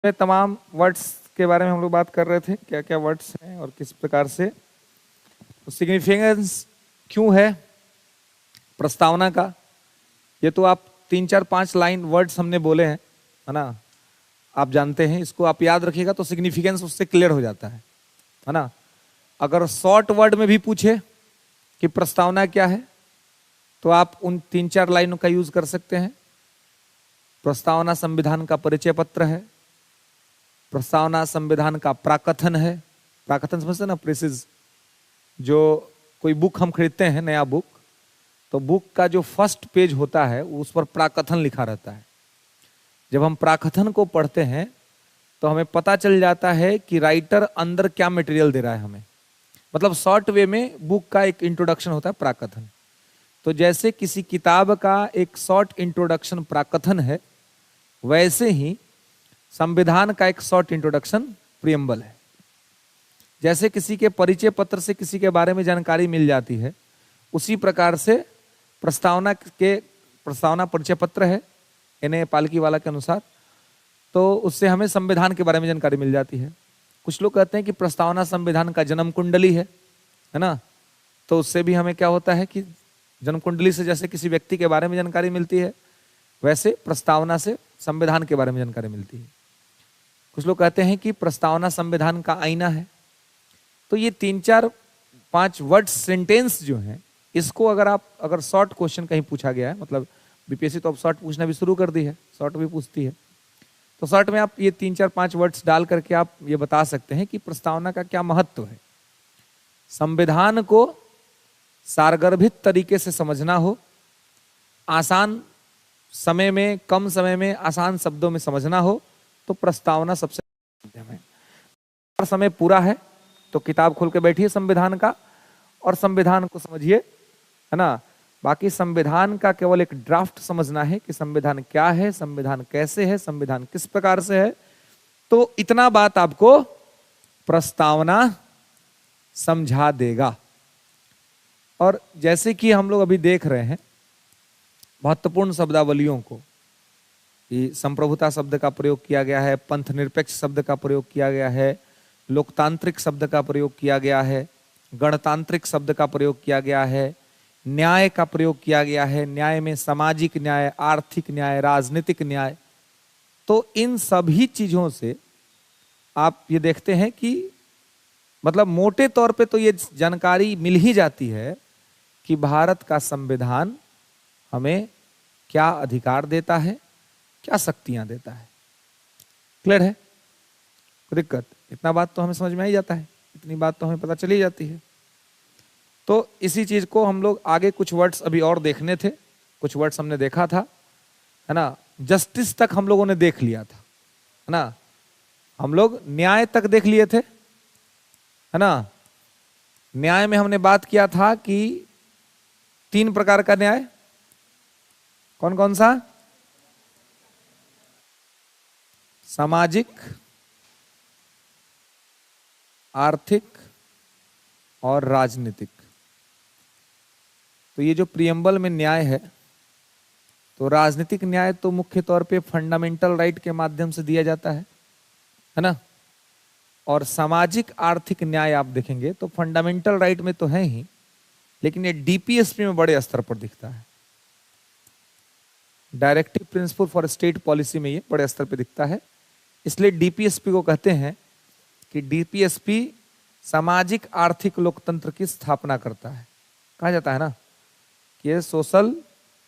में तमाम वर्ड्स के बारे में हम लोग बात कर रहे थे, क्या क्या वर्ड्स हैं और किस प्रकार से सिग्निफिकेंस क्यों है प्रस्तावना का। ये तो आप 3 4 5 लाइन वर्ड्स हमने बोले हैं, है ना। आप जानते हैं, इसको आप याद रखिएगा तो सिग्निफिकेंस उससे क्लियर हो जाता है ना। अगर शॉर्ट वर्ड में भी पूछे कि प्रस्तावना क्या है तो आप उन 3 4 लाइनों का यूज कर सकते हैं। प्रस्तावना संविधान का परिचय पत्र है, प्रस्तावना संविधान का प्राकथन है। प्राकथन समझते ना, प्रेसिज। जो कोई बुक हम खरीदते हैं, नया बुक, तो बुक का जो फर्स्ट पेज होता है उस पर प्राकथन लिखा रहता है। जब हम प्राकथन को पढ़ते हैं तो हमें पता चल जाता है कि राइटर अंदर क्या मटेरियल दे रहा है हमें। मतलब शॉर्ट वे में बुक का एक इंट्रोडक्शन होता है प्राकथन। तो जैसे किसी किताब का एक शॉर्ट इंट्रोडक्शन प्राकथन है, वैसे ही संविधान का एक शॉर्ट इंट्रोडक्शन प्रियम्बल है। जैसे किसी के परिचय पत्र से किसी के बारे में जानकारी मिल जाती है, उसी प्रकार से प्रस्तावना परिचय पत्र है एनए पालकी वाला के अनुसार, तो उससे हमें संविधान के बारे में जानकारी मिल जाती है। कुछ लोग कहते हैं कि प्रस्तावना संविधान का जन्म कुंडली है ना। तो उससे भी हमें क्या होता है कि जन्म कुंडली से जैसे किसी व्यक्ति के बारे में जानकारी मिलती है, वैसे प्रस्तावना से संविधान के बारे में जानकारी मिलती है। कुछ लोग कहते हैं कि प्रस्तावना संविधान का आईना है। तो ये 3 4 5 वर्ड सेंटेंस जो हैं, इसको अगर शॉर्ट क्वेश्चन कहीं पूछा गया है, मतलब बीपीएससी तो अब शॉर्ट पूछना भी शुरू कर दी है, शॉर्ट भी पूछती है, तो शॉर्ट में आप ये 3 4 5 वर्ड्स डाल करके आप ये बता सकते हैं कि प्रस्तावना का क्या महत्व है। संविधान को सारगर्भित तरीके से समझना हो, आसान समय में, कम समय में, आसान शब्दों में समझना हो, तो प्रस्तावना सबसे माध्यम है। समय पूरा है तो किताब खोल के बैठिए संविधान का और संविधान को समझिए, है ना। बाकी संविधान का केवल एक ड्राफ्ट समझना है कि संविधान क्या है, संविधान कैसे है, संविधान किस प्रकार से है। तो इतना बात आपको प्रस्तावना समझा देगा। और जैसे कि हम लोग अभी देख रहे हैं महत्वपूर्ण शब्दावलियों को, संप्रभुता शब्द का प्रयोग किया गया है, पंथ निरपेक्ष शब्द का प्रयोग किया गया है, लोकतांत्रिक शब्द का प्रयोग किया गया है, गणतांत्रिक शब्द का प्रयोग किया गया है, न्याय का प्रयोग किया गया है। न्याय में सामाजिक न्याय, आर्थिक न्याय, राजनीतिक न्याय। तो इन सभी चीजों से आप ये देखते हैं कि मतलब मोटे तौर पे तो ये जानकारी मिल ही जाती है कि भारत का संविधान हमें क्या अधिकार देता है, क्या शक्तियां देता है। क्लियर है? कोई दिक्कत? इतना बात तो हमें समझ में आ ही जाता है, इतनी बात तो हमें पता चली जाती है। तो इसी चीज को हम लोग आगे कुछ वर्ड्स अभी और देखने थे, कुछ वर्ड्स हमने देखा था, है ना। जस्टिस तक हम लोगों ने देख लिया था, है ना। हम लोग न्याय तक देख लिए थे, है ना। न्याय में हमने बात किया था कि 3 प्रकार का न्याय, कौन कौन सा? सामाजिक, आर्थिक और राजनीतिक। तो ये जो प्रियम्बल में न्याय है, तो राजनीतिक न्याय तो मुख्य तौर पे फंडामेंटल राइट के माध्यम से दिया जाता है ना। और सामाजिक आर्थिक न्याय आप देखेंगे तो फंडामेंटल राइट में तो है ही, लेकिन ये डीपीएसपी में बड़े स्तर पर दिखता है। Directive principle for state policy में ये बड़े स्तर पर दिखता है। इसलिए डीपीएसपी को कहते हैं कि डीपीएसपी सामाजिक आर्थिक लोकतंत्र की स्थापना करता है। कहा जाता है ना कि ये सोशल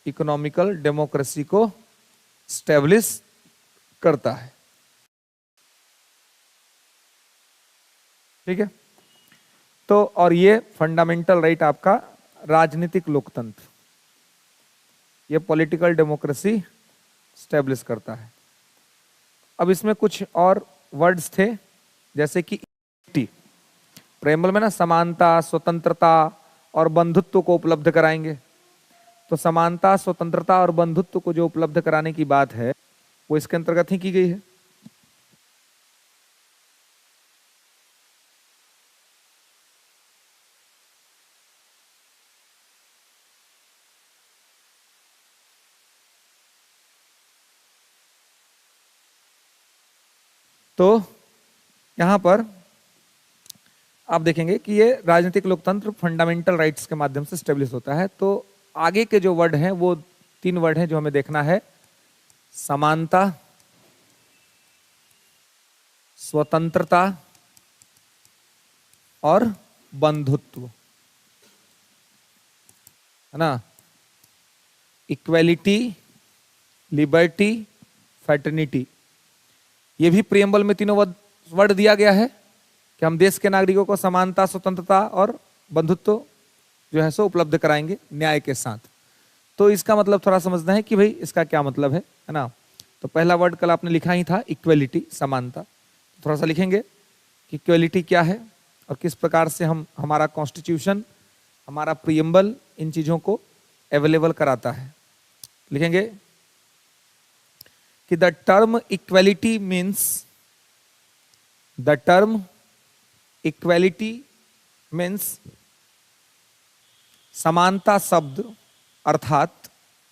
इकोनॉमिकल डेमोक्रेसी को स्टैब्लिश करता है। ठीक है। तो और ये फंडामेंटल राइट आपका राजनीतिक लोकतंत्र, ये पॉलिटिकल डेमोक्रेसी स्टैब्लिश करता है। अब इसमें कुछ और वर्ड्स थे, जैसे कि प्रेमबल में ना समानता, स्वतंत्रता और बंधुत्व को उपलब्ध कराएंगे। तो समानता, स्वतंत्रता और बंधुत्व को जो उपलब्ध कराने की बात है वो इसके अंतर्गत ही की गई है। तो यहां पर आप देखेंगे कि ये राजनीतिक लोकतंत्र फंडामेंटल राइट्स के माध्यम से स्टेब्लिश होता है। तो आगे के जो वर्ड हैं वो 3 वर्ड हैं जो हमें देखना है, समानता, स्वतंत्रता और बंधुत्व, है ना। इक्वेलिटी, लिबर्टी, फ्रेटर्निटी, ये भी प्रियम्बल में तीनों वर्ड दिया गया है कि हम देश के नागरिकों को समानता, स्वतंत्रता और बंधुत्व जो है सो उपलब्ध कराएंगे न्याय के साथ। तो इसका मतलब थोड़ा समझना है कि भाई इसका क्या मतलब है ना। तो पहला वर्ड कल आपने लिखा ही था, इक्वेलिटी, समानता। थोड़ा सा लिखेंगे कि इक्वेलिटी क्या है और किस प्रकार से हम हमारा कॉन्स्टिट्यूशन, हमारा प्रियम्बल इन चीजों को अवेलेबल कराता है। लिखेंगे कि the term equality means, the term equality means, समानता शब्द अर्थात,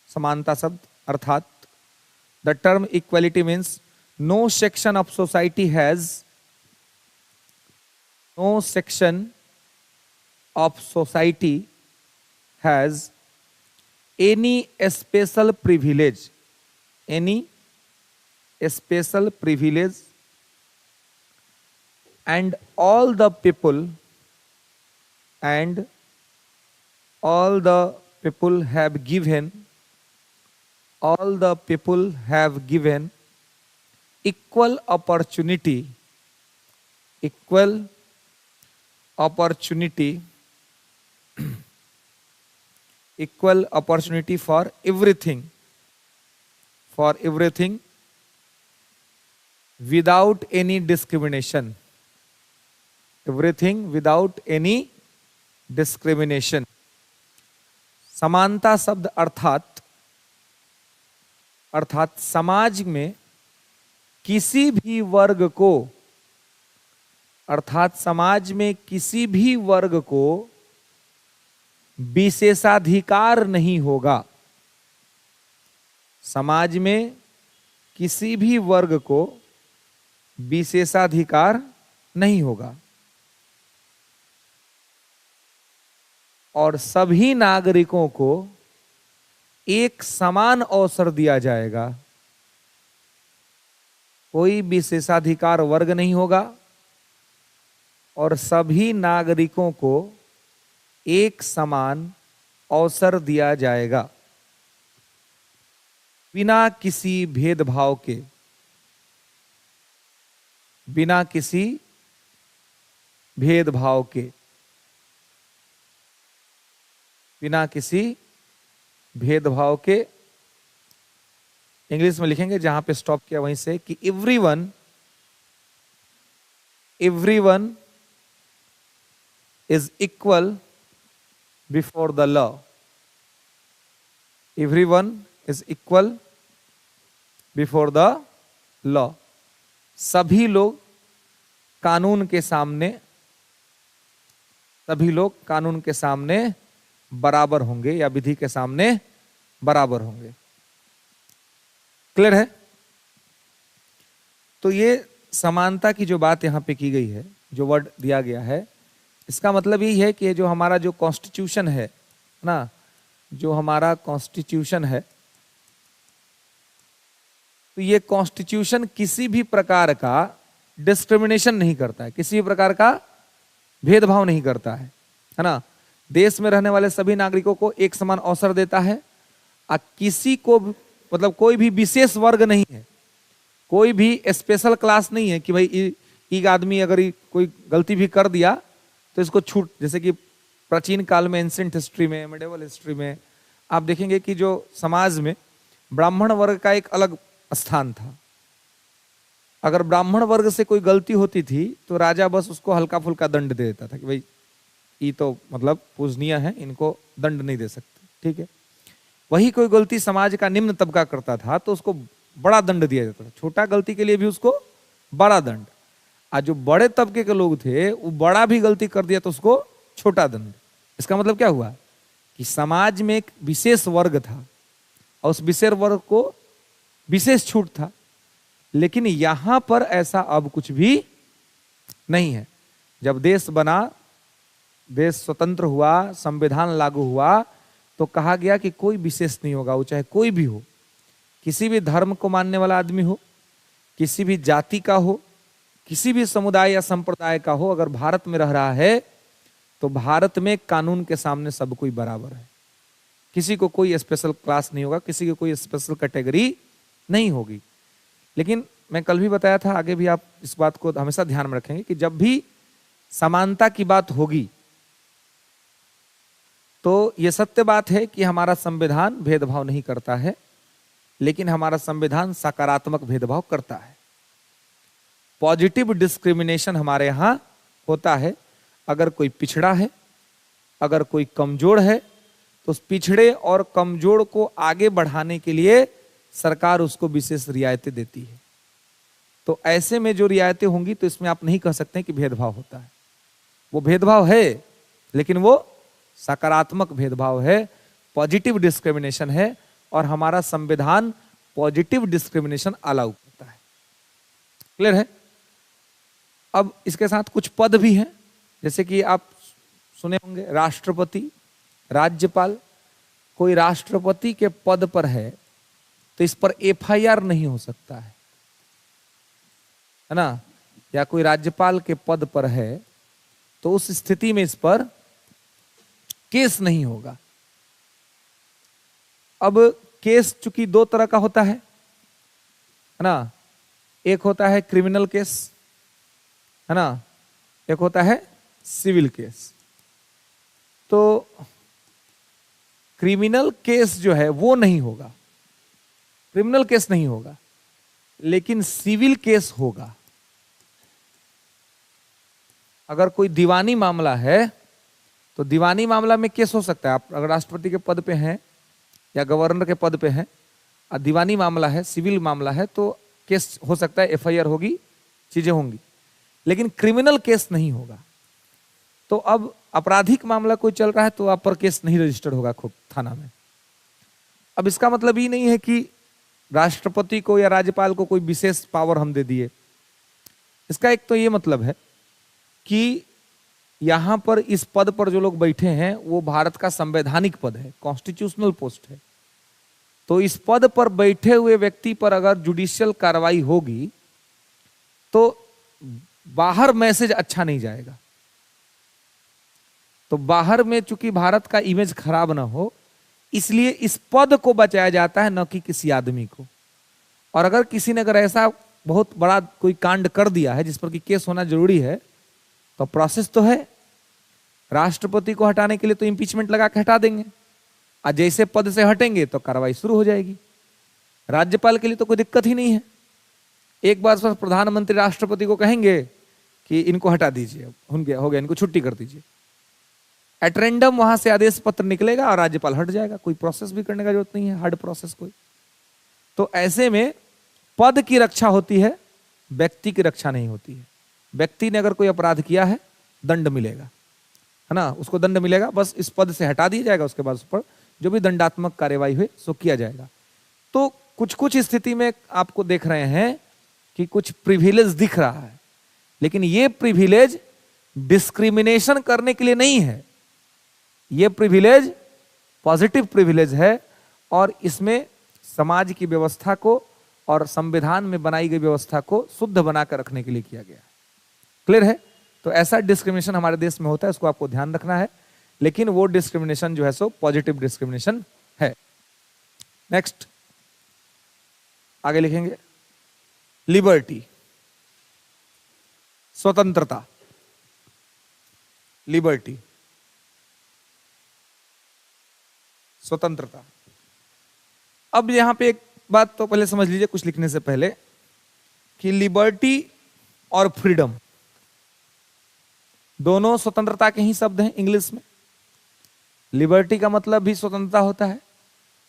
समानता शब्द अर्थात, the term equality means no section of society has, no section of society has any special privilege, any special privilege, and all the people, and all the people have given, all the people have given equal opportunity, equal opportunity, equal opportunity for everything, for everything, without any discrimination, everything without any discrimination। समानता शब्द अर्थात, अर्थात समाज में किसी भी वर्ग को, अर्थात समाज में किसी भी वर्ग को विशेषाधिकार नहीं होगा, समाज में किसी भी वर्ग को विशेषाधिकार नहीं होगा और सभी नागरिकों को एक समान अवसर दिया जाएगा। कोई विशेषाधिकार वर्ग नहीं होगा और सभी नागरिकों को एक समान अवसर दिया जाएगा, बिना किसी भेदभाव के, बिना किसी भेदभाव के, बिना किसी भेदभाव के। इंग्लिश में लिखेंगे जहां पे स्टॉप किया वहीं से कि everyone, everyone is equal before the law, everyone is equal before the law. सभी लोग कानून के सामने, सभी लोग कानून के सामने बराबर होंगे या विधि के सामने बराबर होंगे। क्लियर है? तो ये समानता की जो बात यहां पे की गई है, जो वर्ड दिया गया है, इसका मतलब यही है कि जो हमारा जो कॉन्स्टिट्यूशन है ना, जो हमारा कॉन्स्टिट्यूशन है, तो ये कॉन्स्टिट्यूशन किसी भी प्रकार का डिस्क्रिमिनेशन नहीं करता है, किसी भी प्रकार का भेदभाव नहीं करता है ना। देश में रहने वाले सभी नागरिकों को एक समान अवसर देता है और किसी को मतलब कोई भी विशेष वर्ग नहीं है, कोई भी स्पेशल क्लास नहीं है कि भाई एक आदमी अगर कोई गलती भी कर दिया तो इसको छूट, जैसे कि प्राचीन काल में, एंशिएंट हिस्ट्री में, मिडिवल हिस्ट्री में आप देखेंगे कि जो समाज में ब्राह्मण वर्ग का एक अलग स्थान था। अगर ब्राह्मण वर्ग से कोई गलती होती थी तो राजा बस उसको हल्का फुल्का दंड दे देता था कि भाई ये तो मतलब पूजनीय है, इनको दंड नहीं दे सकते, ठीक है। वही कोई गलती समाज का निम्न तबका करता था तो उसको बड़ा दंड दिया जाता था, छोटा गलती के लिए भी उसको बड़ा दंड। आज जो बड़े तबके के लोग थे वो बड़ा भी गलती कर दिया तो उसको छोटा दंड। इसका मतलब क्या हुआ कि समाज में एक विशेष वर्ग था और उस विशेष वर्ग को विशेष छूट था। लेकिन यहां पर ऐसा अब कुछ भी नहीं है। जब देश बना, देश स्वतंत्र हुआ, संविधान लागू हुआ, तो कहा गया कि कोई विशेष नहीं होगा, वो चाहे कोई भी हो, किसी भी धर्म को मानने वाला आदमी हो, किसी भी जाति का हो, किसी भी समुदाय या संप्रदाय का हो, अगर भारत में रह रहा है तो भारत में कानून के सामने सब कोई बराबर है। किसी को कोई स्पेशल क्लास नहीं होगा, किसी को कोई स्पेशल कैटेगरी नहीं होगी। लेकिन मैं कल भी बताया था, आगे भी आप इस बात को हमेशा ध्यान में रखेंगे कि जब भी समानता की बात होगी तो यह सत्य बात है कि हमारा संविधान भेदभाव नहीं करता है, लेकिन हमारा संविधान सकारात्मक भेदभाव करता है। पॉजिटिव डिस्क्रिमिनेशन हमारे यहां होता है। अगर कोई पिछड़ा है, अगर कोई कमजोर है, तो उस पिछड़े और कमजोर को आगे बढ़ाने के लिए सरकार उसको विशेष रियायतें देती है। तो ऐसे में जो रियायतें होंगी तो इसमें आप नहीं कह सकते कि भेदभाव होता है। वो भेदभाव है, लेकिन वो सकारात्मक भेदभाव है, पॉजिटिव डिस्क्रिमिनेशन है, और हमारा संविधान पॉजिटिव डिस्क्रिमिनेशन अलाउ करता है। क्लियर है? अब इसके साथ कुछ पद भी हैं, जैसे कि आप सुने होंगे राष्ट्रपति, राज्यपाल। कोई राष्ट्रपति के पद पर है तो इस पर एफआईआर नहीं हो सकता है ना, या कोई राज्यपाल के पद पर है तो उस स्थिति में इस पर केस नहीं होगा। अब केस चूंकि दो तरह का होता है ना, एक होता है क्रिमिनल केस, है ना, एक होता है सिविल केस। तो क्रिमिनल केस जो है वो नहीं होगा, क्रिमिनल केस नहीं होगा, लेकिन सिविल केस होगा। अगर कोई दीवानी मामला है तो दीवानी मामला में केस हो सकता है। आप अगर राष्ट्रपति के पद पे हैं या गवर्नर के पद पे हैं और दीवानी मामला है, सिविल मामला है, तो केस हो सकता है, एफआईआर होगी, चीजें होंगी, लेकिन क्रिमिनल केस नहीं होगा। तो अब आपराधिक मामला कोई चल रहा है तो आप पर केस नहीं रजिस्टर्ड होगा खुद थाना में। अब इसका मतलब ये नहीं है कि राष्ट्रपति को या राज्यपाल को कोई विशेष पावर हम दे दिए। इसका एक तो ये मतलब है कि यहां पर इस पद पर जो लोग बैठे हैं वो भारत का संवैधानिक पद है, कॉन्स्टिट्यूशनल पोस्ट है। तो इस पद पर बैठे हुए व्यक्ति पर अगर जुडिशियल कार्रवाई होगी तो बाहर मैसेज अच्छा नहीं जाएगा। तो बाहर में चूंकि भारत का इमेज खराब ना हो, इसलिए इस पद को बचाया जाता है, न कि किसी आदमी को। और अगर किसी ने अगर ऐसा बहुत बड़ा कोई कांड कर दिया है जिस पर कि केस होना जरूरी है, तो प्रोसेस तो है। राष्ट्रपति को हटाने के लिए तो इंपीचमेंट लगा के हटा देंगे, और जैसे पद से हटेंगे तो कार्रवाई शुरू हो जाएगी। राज्यपाल के लिए तो कोई दिक्कत ही नहीं है। एक बार बस प्रधानमंत्री राष्ट्रपति को कहेंगे कि इनको हटा दीजिए, हो गया, इनको छुट्टी कर दीजिए, एट रैंडम वहां से आदेश पत्र निकलेगा और राज्यपाल हट जाएगा। कोई प्रोसेस भी करने का जरूरत नहीं है, हार्ड प्रोसेस कोई। तो ऐसे में पद की रक्षा होती है, व्यक्ति की रक्षा नहीं होती है। व्यक्ति ने अगर कोई अपराध किया है, दंड मिलेगा, है ना, उसको दंड मिलेगा, बस इस पद से हटा दिया जाएगा, उसके बाद उस पर जो भी दंडात्मक कार्यवाही हुई सो किया जाएगा। तो कुछ कुछ स्थिति में आपको देख रहे हैं कि कुछ प्रिविलेज दिख रहा है, लेकिन ये प्रिविलेज डिस्क्रिमिनेशन करने के लिए नहीं है। ये प्रिविलेज पॉजिटिव प्रिविलेज है, और इसमें समाज की व्यवस्था को और संविधान में बनाई गई व्यवस्था को शुद्ध बनाकर रखने के लिए किया गया है। क्लियर है? तो ऐसा डिस्क्रिमिनेशन हमारे देश में होता है, इसको आपको ध्यान रखना है, लेकिन वो डिस्क्रिमिनेशन जो है सो पॉजिटिव डिस्क्रिमिनेशन है। नेक्स्ट आगे लिखेंगे, लिबर्टी, स्वतंत्रता, लिबर्टी, स्वतंत्रता। अब यहां पे एक बात तो पहले समझ लीजिए कुछ लिखने से पहले, कि लिबर्टी और फ्रीडम दोनों स्वतंत्रता के ही शब्द हैं इंग्लिश में। लिबर्टी का मतलब भी स्वतंत्रता होता है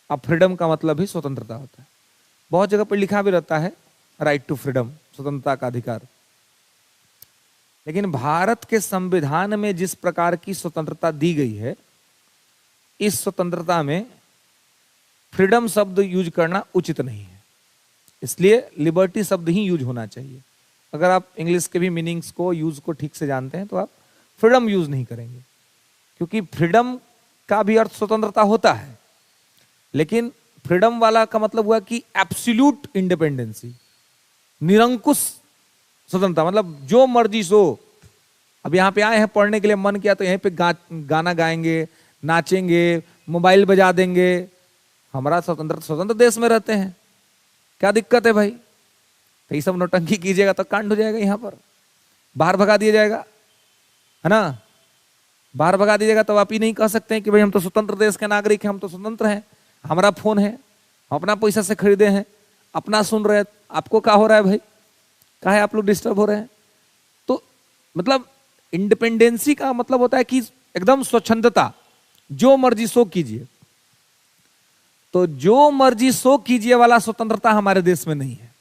और फ्रीडम का मतलब भी स्वतंत्रता होता है। बहुत जगह पर लिखा भी रहता है राइट टू फ्रीडम, स्वतंत्रता का अधिकार। लेकिन भारत के संविधान में जिस प्रकार की स्वतंत्रता दी गई है, इस स्वतंत्रता में फ्रीडम शब्द यूज करना उचित नहीं है। इसलिए लिबर्टी शब्द ही यूज होना चाहिए। अगर आप इंग्लिश के भी मीनिंग्स को, यूज को ठीक से जानते हैं तो आप फ्रीडम यूज नहीं करेंगे, क्योंकि फ्रीडम का भी अर्थ स्वतंत्रता होता है, लेकिन फ्रीडम वाला का मतलब हुआ कि एब्सोल्यूट इंडिपेंडेंसी, निरंकुश स्वतंत्रता, मतलब जो मर्जी सो। अब यहाँ पे आए हैं पढ़ने के लिए, मन किया तो यहीं पे गाना गाएंगे, नाचेंगे, मोबाइल बजा देंगे। हमारा स्वतंत्र देश में रहते हैं, क्या दिक्कत है भाई? तो ये सब नौटंकी कीजिएगा तो कांड हो जाएगा, यहाँ पर बाहर भगा दिया जाएगा, है ना? बाहर भगा दीजिएगा तो आप ही नहीं कह सकते हैं कि भाई हम तो स्वतंत्र देश के नागरिक हैं, हम तो स्वतंत्र हैं, हमारा फोन है, हम अपना पैसा से खरीदे हैं, अपना सुन रहे हैं। आपको क्या हो रहा है भाई? क्या है, आप लोग डिस्टर्ब हो रहे हैं? तो मतलब इंडिपेंडेंसी का मतलब होता है कि एकदम स्वच्छंदता, जो मर्जी सो कीजिए। तो जो मर्जी सो कीजिए वाला स्वतंत्रता हमारे देश में नहीं है।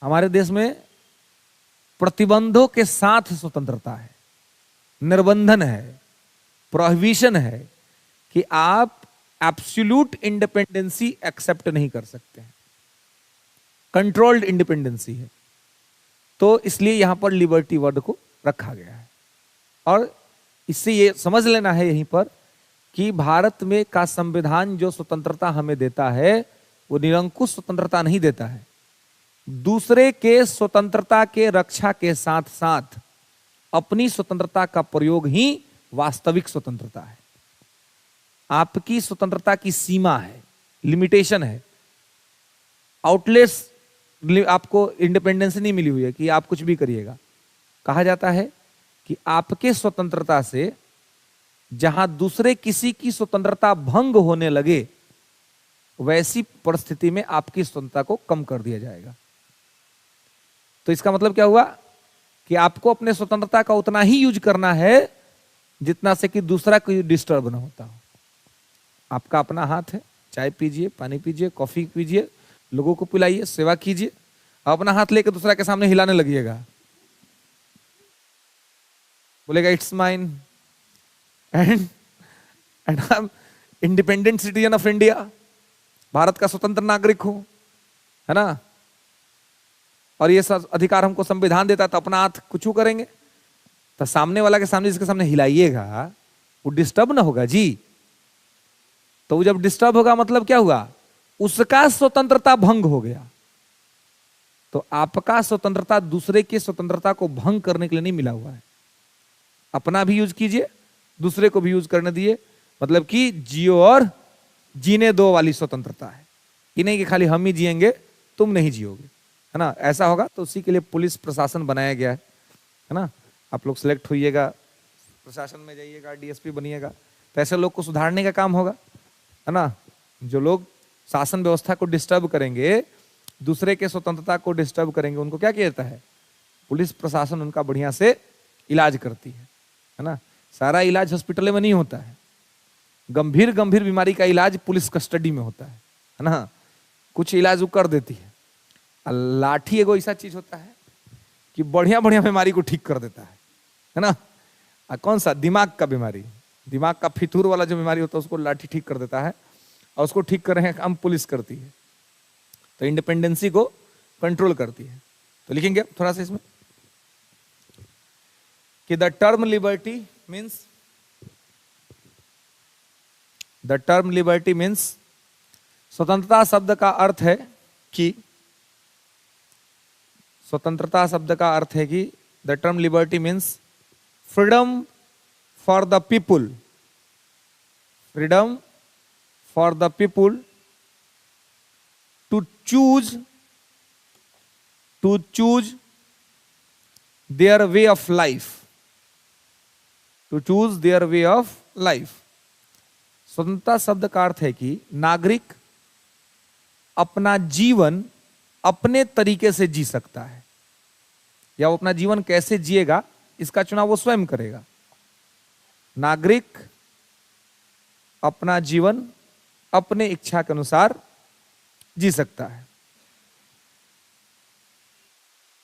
हमारे देश में प्रतिबंधों के साथ स्वतंत्रता है, निर्बंधन है, प्रोहिबिशन है कि आप एब्सोल्यूट इंडिपेंडेंसी एक्सेप्ट नहीं कर सकते हैं, कंट्रोल्ड इंडिपेंडेंसी है। तो इसलिए यहां पर लिबर्टी वर्ड को रखा गया है। और इससे ये समझ लेना है यहीं पर कि भारत में का संविधान जो स्वतंत्रता हमें देता है वो निरंकुश स्वतंत्रता नहीं देता है, दूसरे के स्वतंत्रता के रक्षा के साथ साथ अपनी स्वतंत्रता का प्रयोग ही वास्तविक स्वतंत्रता है। आपकी स्वतंत्रता की सीमा है, लिमिटेशन है, आउटलेट्स। आपको इंडिपेंडेंस नहीं मिली हुई है कि आप कुछ भी करिएगा। कहा जाता है कि आपके स्वतंत्रता से जहां दूसरे किसी की स्वतंत्रता भंग होने लगे, वैसी परिस्थिति में आपकी स्वतंत्रता को कम कर दिया जाएगा। तो इसका मतलब क्या हुआ कि आपको अपने स्वतंत्रता का उतना ही यूज करना है जितना से कि दूसरा कोई डिस्टर्ब ना होता हो। आपका अपना हाथ है, चाय पीजिए, पानी पीजिए, कॉफी पीजिए, लोगों को पिलाइए, सेवा कीजिए। अपना हाथ लेकर दूसरा के सामने हिलाने लगिएगा, बोलेगा it's mine and I am independent citizen of India, Bharat का स्वतंत्र नागरिक हूं, है ना, और ये सब अधिकार हमको संविधान देता है, तो अपना हाथ कुछ करेंगे। तो सामने वाला के सामने, जिसके सामने हिलाइएगा वो डिस्टर्ब ना होगा जी। तो वो जब डिस्टर्ब होगा मतलब क्या हुआ? उसका स्वतंत्रता भंग हो गया। तो आपका स्वतंत्रता दूसरे की स्वतंत्रता को भंग करने के लिए नहीं मिला हुआ है। अपना भी यूज कीजिए, दूसरे को भी यूज करने दिए, मतलब कि जियो और जीने दो वाली स्वतंत्रता है। ये नहीं कि खाली हम ही जिएंगे तुम नहीं जियोगे, है ना। ऐसा होगा तो उसी के लिए पुलिस प्रशासन बनाया गया है ना। आप लोग सिलेक्ट होइएगा, प्रशासन में जाइएगा, डीएसपी बनिएगा, तो ऐसे लोग को सुधारने का काम होगा, है ना। जो लोग शासन व्यवस्था को डिस्टर्ब करेंगे, दूसरे के स्वतंत्रता को डिस्टर्ब करेंगे, उनको क्या किया जाता है? पुलिस प्रशासन उनका बढ़िया से इलाज करती है ना। सारा इलाज हॉस्पिटल में नहीं होता है, गंभीर गंभीर बीमारी का इलाज पुलिस कस्टडी में होता है ना। कुछ इलाज वो कर देती है। लाठी एगो ऐसा चीज होता है कि बढ़िया बढ़िया बीमारी को ठीक कर देता है ना। कौन सा? दिमाग का बीमारी, दिमाग का फितूर वाला जो बीमारी होता है उसको लाठी ठीक कर देता है, और उसको ठीक कर रहे हैं काम पुलिस करती है। तो इंडिपेंडेंसी को कंट्रोल करती है। तो लिखेंगे थोड़ा सा इसमें कि द टर्म लिबर्टी मीन्स स्वतंत्रता शब्द का अर्थ है कि the term liberty means freedom for the people, freedom for the people to choose their way of life, स्वतंत्रता शब्द का अर्थ है कि नागरिक अपना जीवन अपने तरीके से जी सकता है, या वो अपना जीवन कैसे जिएगा इसका चुनाव वो स्वयं करेगा। नागरिक अपना जीवन अपने इच्छा के अनुसार जी सकता है,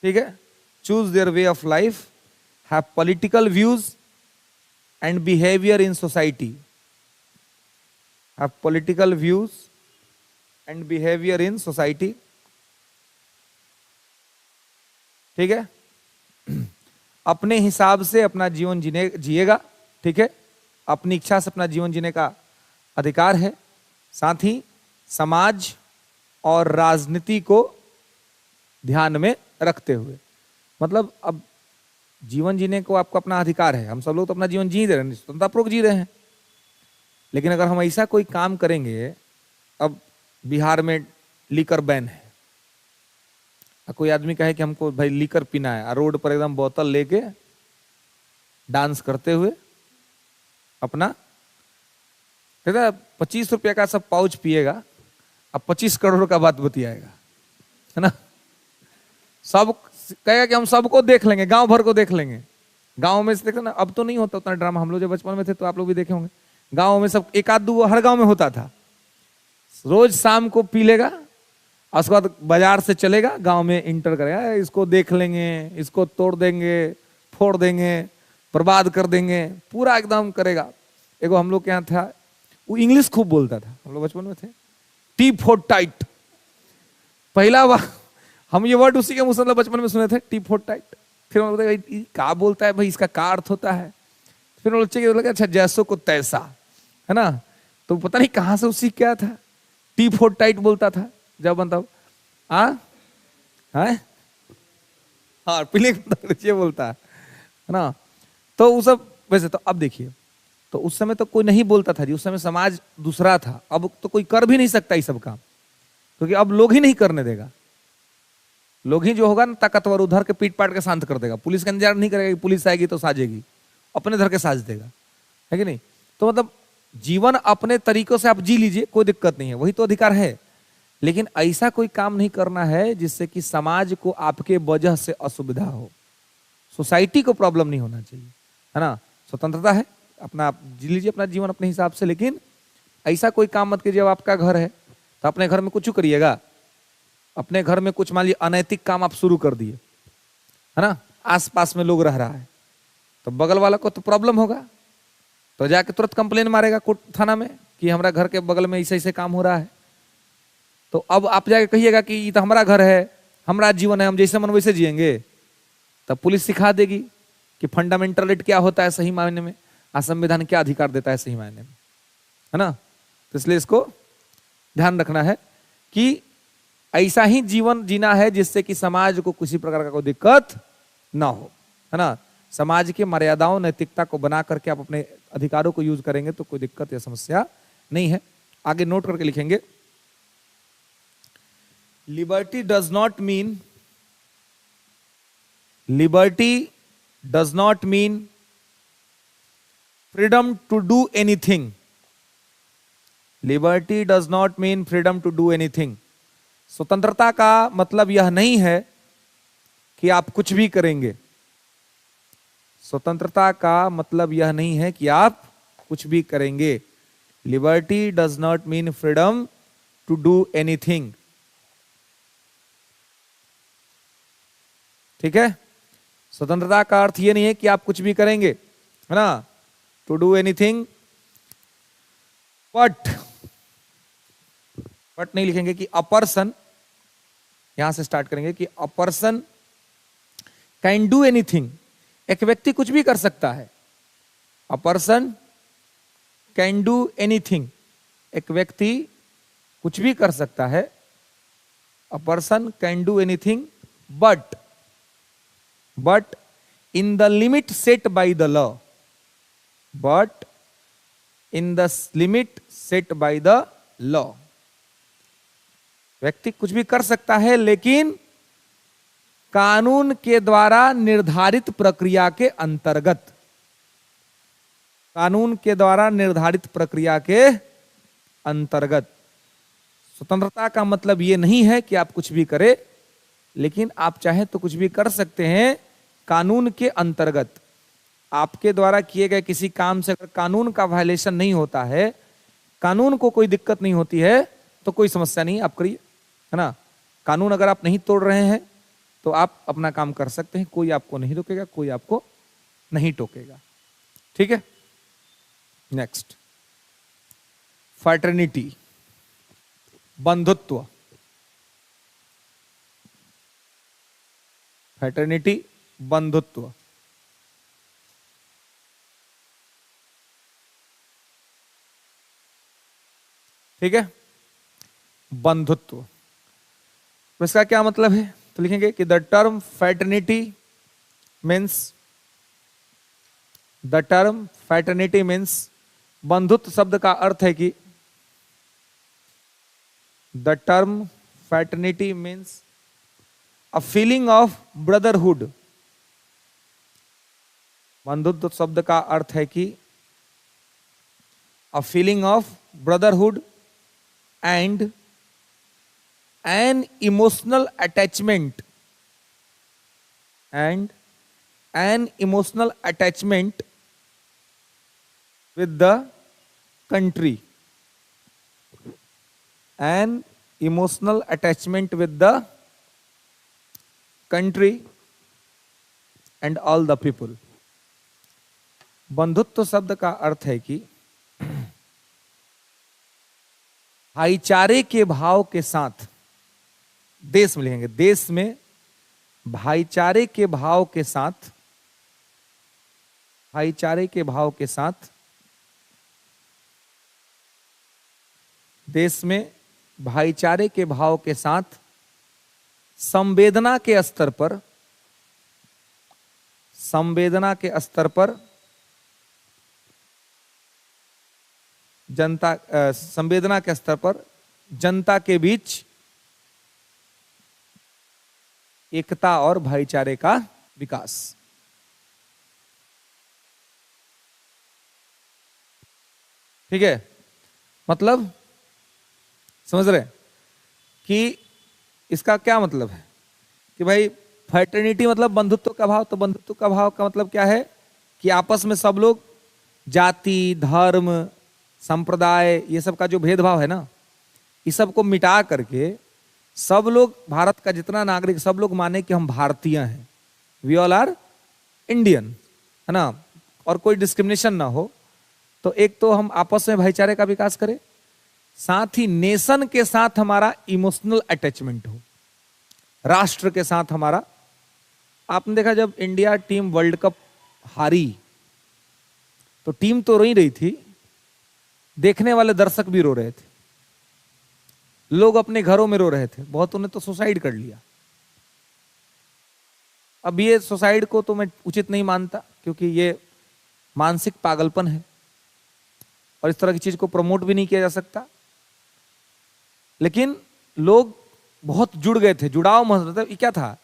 ठीक है। Choose their way of life, have political views and behaviour in society, have political views and behaviour in society. ठीक है, अपने हिसाब से अपना जीवन जिएगा। ठीक है, अपनी इच्छा से अपना जीवन जीने का अधिकार है। साथ ही समाज और राजनीति को ध्यान में रखते हुए, मतलब अब जीवन जीने को आपको अपना अधिकार है। हम सब लोग तो अपना जीवन जी रहे हैं, स्वतंत्रतापूर्वक जी रहे हैं। लेकिन अगर हम ऐसा कोई काम करेंगे, अब बिहार में लीकर बैन है, कोई आदमी कहे कि हमको भाई लीकर पीना है, रोड पर एकदम बोतल लेके डांस करते हुए अपना 25 रुपये का सब पाउच पिएगा, अब 25 करोड़ का बात बतियाएगा, है ना। सब कहेगा कि हम सबको देख लेंगे, गांव भर को देख लेंगे। गांव में से देखो ना, अब तो नहीं होता उतना ड्रामा। हम लोग जब बचपन में थे तो आप लोग भी देखे होंगे, गांव में सब एक आध दो हर गांव में होता था। रोज शाम को पी लेगा, उसके बाद बाजार से चलेगा, गांव में इंटर करेगा, इसको देख लेंगे, इसको तोड़ देंगे, फोड़ देंगे, बर्बाद कर देंगे, पूरा एकदम करेगा। एगो हम लोग के यहाँ था, वो इंग्लिश खूब बोलता था, हम लोग बचपन में थे, टी फॉर टाइट। पहला बार हम ये वर्ड उसी के मुंह से बचपन में सुने थे, टी फॉर टाइट। फिर हम बोलते क्या बोलता है भाई, इसका क्या अर्थ होता है। फिर बच्चे के लगा अच्छा जैसो को तैसा, है ना। तो पता नहीं कहां से उसी क्या था, टी फॉर टाइट बोलता था जब मतलब हाँ पीले ये बोलता है ना। तो वो सब वैसे तो अब देखिए, तो उस समय तो कोई नहीं बोलता था जी, उस समय समाज दूसरा था। अब तो कोई कर भी नहीं सकता ये सब काम, क्योंकि अब लोग ही नहीं करने देगा। लोग ही जो होगा ना ताकतवर, उधर के पीट पाट के शांत कर देगा। पुलिस का इंतजार नहीं करेगा कि पुलिस आएगी तो साजेगी, अपने धर के साज देगा, है कि नहीं। तो मतलब जीवन अपने तरीकों से आप जी लीजिए, कोई दिक्कत नहीं है, वही तो अधिकार है। लेकिन ऐसा कोई काम नहीं करना है जिससे कि समाज को आपके वजह से असुविधा हो, सोसाइटी को प्रॉब्लम नहीं होना चाहिए, है ना। स्वतंत्रता है, अपना आप जी लीजिए अपना जीवन अपने हिसाब से। लेकिन ऐसा कोई काम मत कीजिए। जब आपका घर है तो अपने घर में कुछ करिएगा, अपने घर में कुछ मान लीजिए अनैतिक काम आप शुरू कर दिए, है ना, आसपास में लोग रह रहा है, तो बगल वाला को तो प्रॉब्लम होगा, तो जाके तुरंत कंप्लेन मारेगा कोर्ट थाना में कि हमारा घर के बगल में ऐसे ऐसे काम हो रहा है। तो अब आप जाके कहिएगा कि ये तो हमारा घर है, हमारा जीवन है, हम जैसे मन वैसे जिएंगे, तब पुलिस सिखा देगी कि फंडामेंटल राइट क्या होता है सही मायने में, संविधान क्या अधिकार देता है सही मायने में, है ना। तो इसलिए इसको ध्यान रखना है कि ऐसा ही जीवन जीना है जिससे कि समाज को किसी प्रकार का कोई दिक्कत ना हो, है ना। समाज के मर्यादाओं नैतिकता को बना करके आप अपने अधिकारों को यूज करेंगे तो कोई दिक्कत या समस्या नहीं है। आगे नोट करके लिखेंगे, liberty does not mean freedom to do anything. Liberty does not mean freedom to do anything. स्वतंत्रता का मतलब यह नहीं है कि आप कुछ भी करेंगे। स्वतंत्रता का मतलब यह नहीं है कि आप कुछ भी करेंगे। Liberty does not mean freedom to do anything. ठीक है, स्वतंत्रता का अर्थ यह नहीं है कि आप कुछ भी करेंगे, है ना, टू डू एनीथिंग। बट नहीं लिखेंगे कि अ पर्सन, यहां से स्टार्ट करेंगे कि a person can do anything. एक व्यक्ति कुछ भी कर सकता है। A person can do anything, एक व्यक्ति कुछ भी कर सकता है। A person can do anything but in the limit set by the law. But in the limit set by the law. व्यक्ति कुछ भी कर सकता है लेकिन कानून के द्वारा निर्धारित प्रक्रिया के अंतर्गत। कानून के द्वारा निर्धारित प्रक्रिया के अंतर्गत। स्वतंत्रता का मतलब यह नहीं है कि आप कुछ भी करें, लेकिन आप चाहे तो कुछ भी कर सकते हैं कानून के अंतर्गत। आपके द्वारा किए गए किसी काम से अगर कानून का वायलेशन नहीं होता है, कानून को कोई दिक्कत नहीं होती है, तो कोई समस्या नहीं, आप करिए, है ना। कानून अगर आप नहीं तोड़ रहे हैं तो आप अपना काम कर सकते हैं, कोई आपको नहीं रोकेगा, कोई आपको नहीं टोकेगा। ठीक है, नेक्स्ट, फ्रैटर्निटी। बंधुत्व, फ्रेटर्निटी बंधुत्व। ठीक है, बंधुत्व। तो इसका क्या मतलब है? तो लिखेंगे कि द टर्म फ्रेटर्निटी मीन्स बंधुत्व शब्द का अर्थ है कि the term fraternity means a feeling of brotherhood. बंधुत्व शब्द का अर्थ है कि a feeling of brotherhood and an emotional attachment with the country, an emotional attachment with the country and all the people। बंधुत्व शब्द का अर्थ है कि भाईचारे के भाव के साथ, देश में लिखेंगे, देश में भाईचारे के भाव के साथ, भाईचारे के भाव के साथ, देश में भाईचारे के भाव के साथ संवेदना के स्तर पर, संवेदना के स्तर पर जनता, संवेदना के स्तर पर जनता के बीच एकता और भाईचारे का विकास। ठीक है, मतलब समझ रहे कि इसका क्या मतलब है कि भाई फ्रेटर्निटी मतलब बंधुत्व का भाव। तो बंधुत्व का भाव का मतलब क्या है कि आपस में सब लोग जाति, धर्म, संप्रदाय, ये सब का जो भेदभाव है ना, इस सब को मिटा करके सब लोग, भारत का जितना नागरिक, सब लोग माने कि हम भारतीय हैं, वी ऑल आर इंडियन, है ना, और कोई डिस्क्रिमिनेशन ना हो। तो एक तो हम आपस में भाईचारे का विकास करें, साथ ही नेशन के साथ हमारा इमोशनल अटैचमेंट हो, राष्ट्र के साथ हमारा। आपने देखा जब इंडिया टीम वर्ल्ड कप हारी तो टीम तो रो ही रही थी, देखने वाले दर्शक भी रो रहे थे, लोग अपने घरों में रो रहे थे, बहुतों ने तो सुसाइड कर लिया। अब ये सुसाइड को तो मैं उचित नहीं मानता, क्योंकि ये मानसिक पागलपन है और इस तरह की चीज को प्रमोट भी नहीं किया जा सकता। लेकिन लोग बहुत जुड़ गए थे, जुड़ाव महसूस होता। ये क्या था,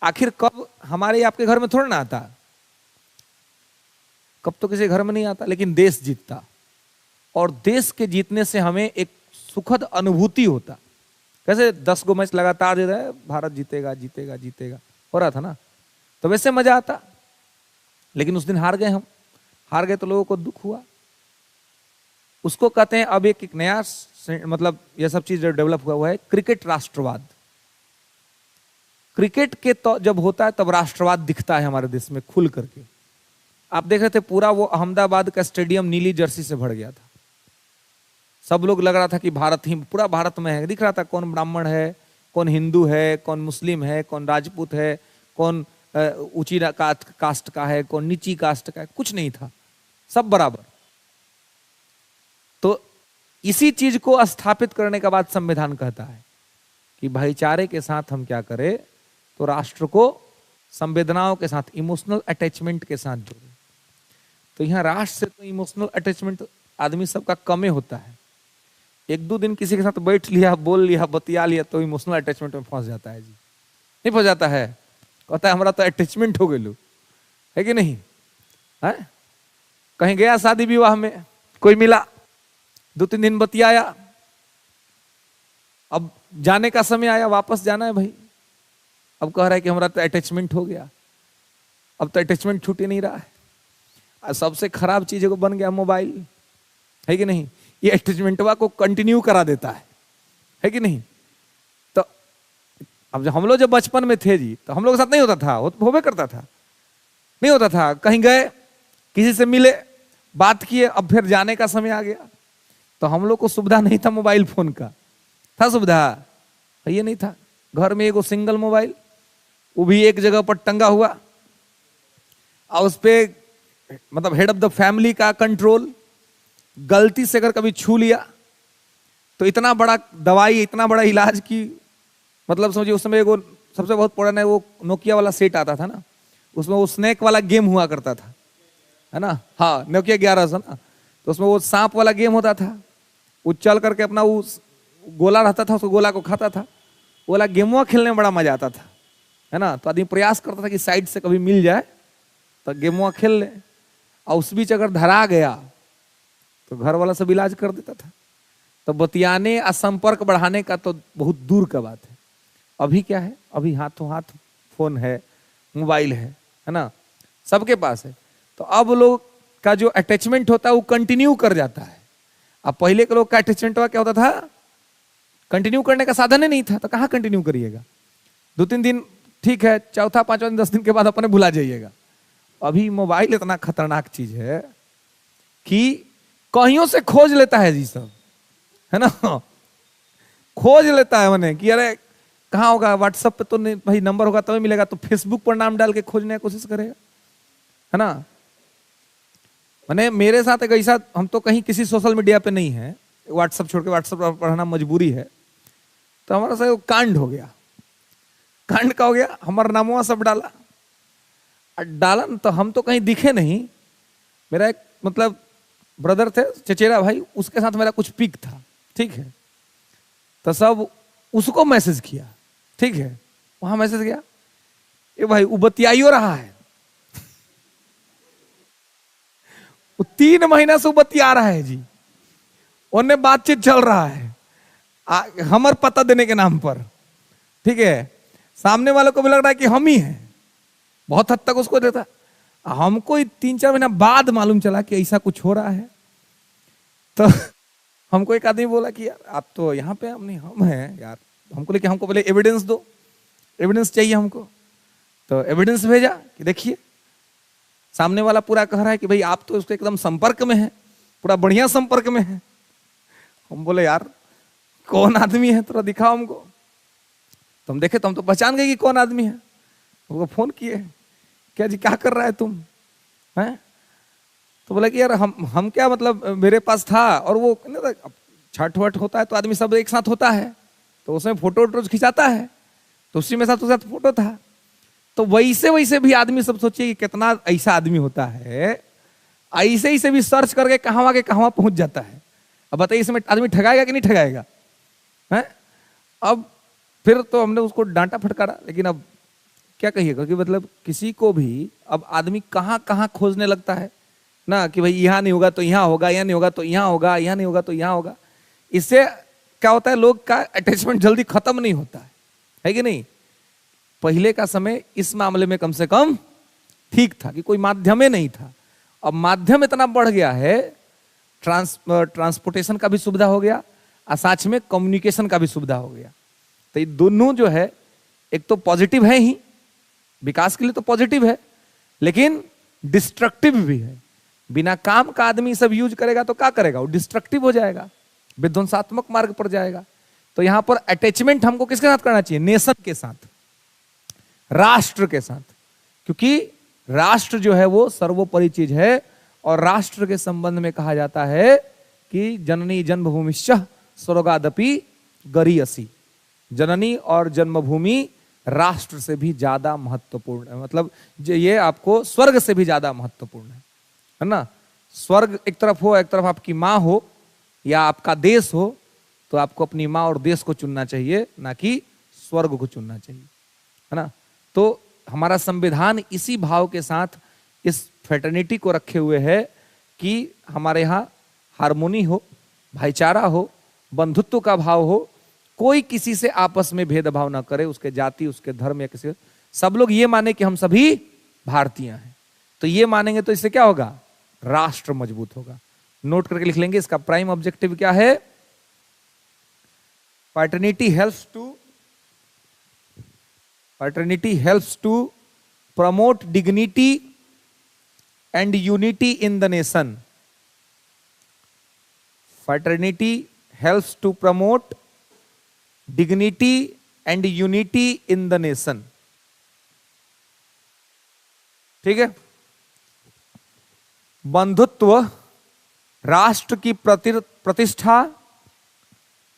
आखिर कब हमारे आपके घर में थोड़ा ना आता, कब तो किसी घर में नहीं आता, लेकिन देश जीतता, और देश के जीतने से हमें एक सुखद अनुभूति होता। कैसे 10 गो मैच लगातार दे रहा है, भारत जीतेगा जीतेगा जीतेगा हो रहा था ना, तो वैसे मजा आता। लेकिन उस दिन हार गए, हम हार गए तो लोगों को दुख हुआ। उसको कहते हैं अब एक नया, मतलब यह सब चीज डेवलप हुआ है, क्रिकेट राष्ट्रवाद। क्रिकेट के तो जब होता है तब राष्ट्रवाद दिखता है हमारे देश में खुल करके। आप देख रहे थे पूरा वो अहमदाबाद का स्टेडियम नीली जर्सी से भर गया था, सब लोग लग रहा था कि भारत ही, पूरा भारत में है, दिख रहा था कौन ब्राह्मण है, कौन हिंदू है, कौन मुस्लिम है, कौन राजपूत है, कौन ऊंची कास्ट का है, कौन नीची कास्ट का है, कुछ नहीं था, सब बराबर। तो इसी चीज को स्थापित करने के बाद संविधान कहता है कि भाईचारे के साथ हम क्या करें, तो राष्ट्र को संवेदनाओं के साथ, इमोशनल अटैचमेंट के साथ जोड़े। तो यहाँ राष्ट्र से तो इमोशनल अटैचमेंट आदमी सबका कम होता है। 1-2 दिन किसी के साथ बैठ लिया, बोल लिया, बतिया लिया तो इमोशनल अटैचमेंट में फंस जाता है जी, नहीं फंस जाता है, कहता है हमारा तो अटैचमेंट हो गई, है कि नहीं है? कहीं गया शादी विवाह में, कोई मिला, 2-3 दिन बतियाया, अब जाने का समय आया, वापस जाना है भाई, अब कह रहा है कि हमारा तो अटैचमेंट हो गया, अब तो अटैचमेंट छूट ही नहीं रहा है। सबसे खराब चीज को बन गया मोबाइल, है कि नहीं? ये अटैचमेंटवा को कंटिन्यू करा देता है कि नहीं? तो अब हम लोग जब बचपन में थे जी, तो हम लोग के साथ नहीं होता था, होवे करता था, नहीं होता था, कहीं गए, किसी से मिले, बात किए, अब फिर जाने का समय आ गया, तो हम लोग को सुविधा नहीं था मोबाइल फोन का, था सुविधा? ये नहीं था। घर में एगो सिंगल मोबाइल, वो भी एक जगह पर टंगा हुआ, और उस पे मतलब हेड ऑफ द फैमिली का कंट्रोल। गलती से अगर कभी छू लिया तो इतना बड़ा दवाई, इतना बड़ा इलाज की, मतलब समझिए उस समय एगो सबसे बहुत पुराना वो नोकिया वाला सेट आता था ना, उसमें वो स्नेक वाला गेम हुआ करता था, है ना? हाँ, नोकिया 1100 ना, तो उसमें वो सांप वाला गेम होता था। वो चल करके अपना वो गोला रहता था, उसको गोला को खाता था। वो वाला गेमुआ खेलने में बड़ा मजा आता था, है ना? तो आदमी प्रयास करता था कि साइड से कभी मिल जाए तो गेमुआ खेल ले, और उस बीच अगर धरा गया तो घर वाला सब इलाज कर देता था। तो बतियाने और संपर्क बढ़ाने का तो बहुत दूर का बात है। अभी क्या है? अभी हाथों हाथ फोन है, मोबाइल है ना? सबके पास है। तो अब लोग का जो अटैचमेंट होता है वो कंटिन्यू कर जाता है। अब पहले के लोग का अटैचमेंट क्या होता था? कंटिन्यू करने का साधन ही नहीं था, तो कहां कंटिन्यू करिएगा? 2-3 दिन ठीक है, चौथा पांचवा दिन 10 दिन के बाद अपने भुला जाइएगा। अभी मोबाइल इतना खतरनाक चीज है कि कहीं से खोज लेता है जी सब, है ना? खोज लेता है मैंने कि अरे कहाँ होगा, व्हाट्सएप पे तो नहीं भाई, नंबर होगा तभी मिलेगा, तो फेसबुक पर नाम डाल के खोजने की कोशिश करेगा, है ना? मैंने मेरे साथ एक ऐसा, हम तो कहीं किसी सोशल मीडिया पे नहीं है, व्हाट्सएप छोड़ के, व्हाट्सएप पर पढ़ना मजबूरी है, तो हमारा सा कांड हो गया। कांड का हो गया, हमारा नामुआ सब डाला डाला तो हम तो कहीं दिखे नहीं। मेरा एक मतलब ब्रदर थे, चचेरा भाई, उसके साथ मेरा कुछ पिक था, ठीक है? तो सब उसको मैसेज किया, ठीक है? वहां मैसेज गया, ये भाई वो बतियाइयो रहा है, वो 3 महीना से बतिया रहा है जी, उन्हें बातचीत चल रहा है हमर पता देने के नाम पर, ठीक है? सामने वालों को भी लग रहा है कि हम ही हैं, बहुत हद तक उसको देता। हमको 3-4 महीना बाद मालूम चला कि ऐसा कुछ हो रहा है। तो हमको एक आदमी बोला कि यार आप तो यहाँ पे, हम नहीं, हम हैं यार। हमको लेके, हमको बोले एविडेंस दो, एविडेंस चाहिए हमको। तो एविडेंस भेजा कि देखिए, सामने वाला पूरा कह रहा है कि भाई आप तो उसके एकदम संपर्क में हैं, पूरा बढ़िया संपर्क में है। हम बोले यार कौन आदमी है, थोड़ा दिखाओ हमको। तो हम देखे तो हम तो पहचान गए कि कौन आदमी है। वो फोन किए, क्या जी क्या कर रहा है तुम, हैं? तो बोला कि यार हम क्या, मतलब मेरे पास था, और वो छठ वठ होता है तो आदमी सब एक साथ होता है, तो उसमें फोटो वोटो खिंचाता है, तो उसी में साथ उसके फोटो था। तो वैसे वैसे भी आदमी सब सोचिए कि कितना ऐसा आदमी होता है, ऐसे ही से भी सर्च करके कहां के कहां पहुंच जाता है। अब बताइए इसमें आदमी ठगाएगा कि नहीं ठगाएगा, है? अब फिर तो हमने उसको डांटा फटकारा, लेकिन अब क्या कहिएगा कि मतलब किसी को भी अब आदमी कहां कहां खोजने लगता है ना, कि भाई यहाँ नहीं होगा तो यहाँ होगा, यहाँ नहीं होगा तो यहाँ होगा, यहाँ नहीं होगा तो यहाँ होगा। इससे क्या होता है, लोग का अटैचमेंट जल्दी खत्म नहीं होता है कि नहीं? पहले का समय इस मामले में कम से कम ठीक था कि कोई माध्यम नहीं था। अब माध्यम इतना बढ़ गया है, ट्रांसपोर्टेशन का भी सुविधा हो गया और साथ में कम्युनिकेशन का भी सुविधा हो गया। तो ये दोनों जो है, एक तो पॉजिटिव है ही, विकास के लिए तो पॉजिटिव है, लेकिन डिस्ट्रक्टिव भी है। बिना काम का आदमी सब यूज करेगा तो क्या करेगा, वो डिस्ट्रक्टिव हो जाएगा, विध्वंसात्मक मार्ग पर जाएगा। तो यहां पर अटैचमेंट हमको किसके साथ करना चाहिए? नेशन के साथ, राष्ट्र के साथ, क्योंकि राष्ट्र जो है वो सर्वोपरि चीज है। और राष्ट्र के संबंध में कहा जाता है कि जननी जन्मभूमिश्च स्वर्गादपि गरीयसी। जननी और जन्मभूमि राष्ट्र से भी ज्यादा महत्वपूर्ण है, मतलब ये आपको स्वर्ग से भी ज्यादा महत्वपूर्ण है ना? स्वर्ग एक तरफ हो, एक तरफ आपकी माँ हो या आपका देश हो, तो आपको अपनी माँ और देश को चुनना चाहिए, ना कि स्वर्ग को चुनना चाहिए, है ना? तो हमारा संविधान इसी भाव के साथ इस फ्रेटर्निटी को रखे हुए है कि हमारे यहाँ हार्मोनी हो, भाईचारा हो, बंधुत्व का भाव हो, कोई किसी से आपस में भेदभाव ना करे, उसके जाति, उसके धर्म या किसी, सब लोग ये माने कि हम सभी भारतीय हैं। तो ये मानेंगे तो इससे क्या होगा? राष्ट्र मजबूत होगा। नोट करके लिख लेंगे, इसका प्राइम ऑब्जेक्टिव क्या है? Fraternity helps to promote dignity and unity in the nation. Fraternity helps to promote dignity and unity in the nation. ठीक है। बंधुत्व, राष्ट्र की प्रतिष्ठा,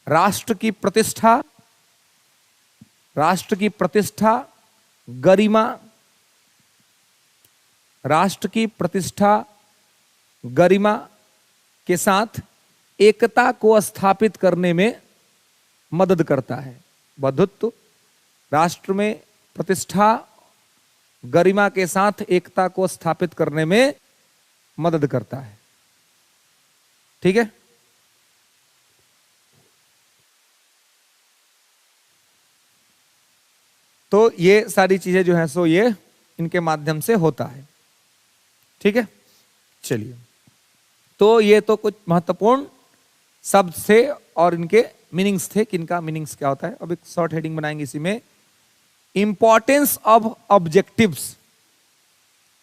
राष्ट्र की प्रतिष्ठा, राष्ट्र की प्रतिष्ठा, गरिमा, राष्ट्र की प्रतिष्ठा, गरिमा के साथ एकता को स्थापित करने में मदद करता है। बंधुत्व राष्ट्र में प्रतिष्ठा, गरिमा के साथ एकता को स्थापित करने में मदद करता है। ठीक है। तो ये सारी चीजें जो है सो ये इनके माध्यम से होता है। ठीक है। चलिए, तो ये तो कुछ महत्वपूर्ण शब्द थे और इनके मीनिंग्स थे कि इनका मीनिंग्स क्या होता है। अब एक शॉर्ट हेडिंग बनाएंगे इसी में, importance of objectives.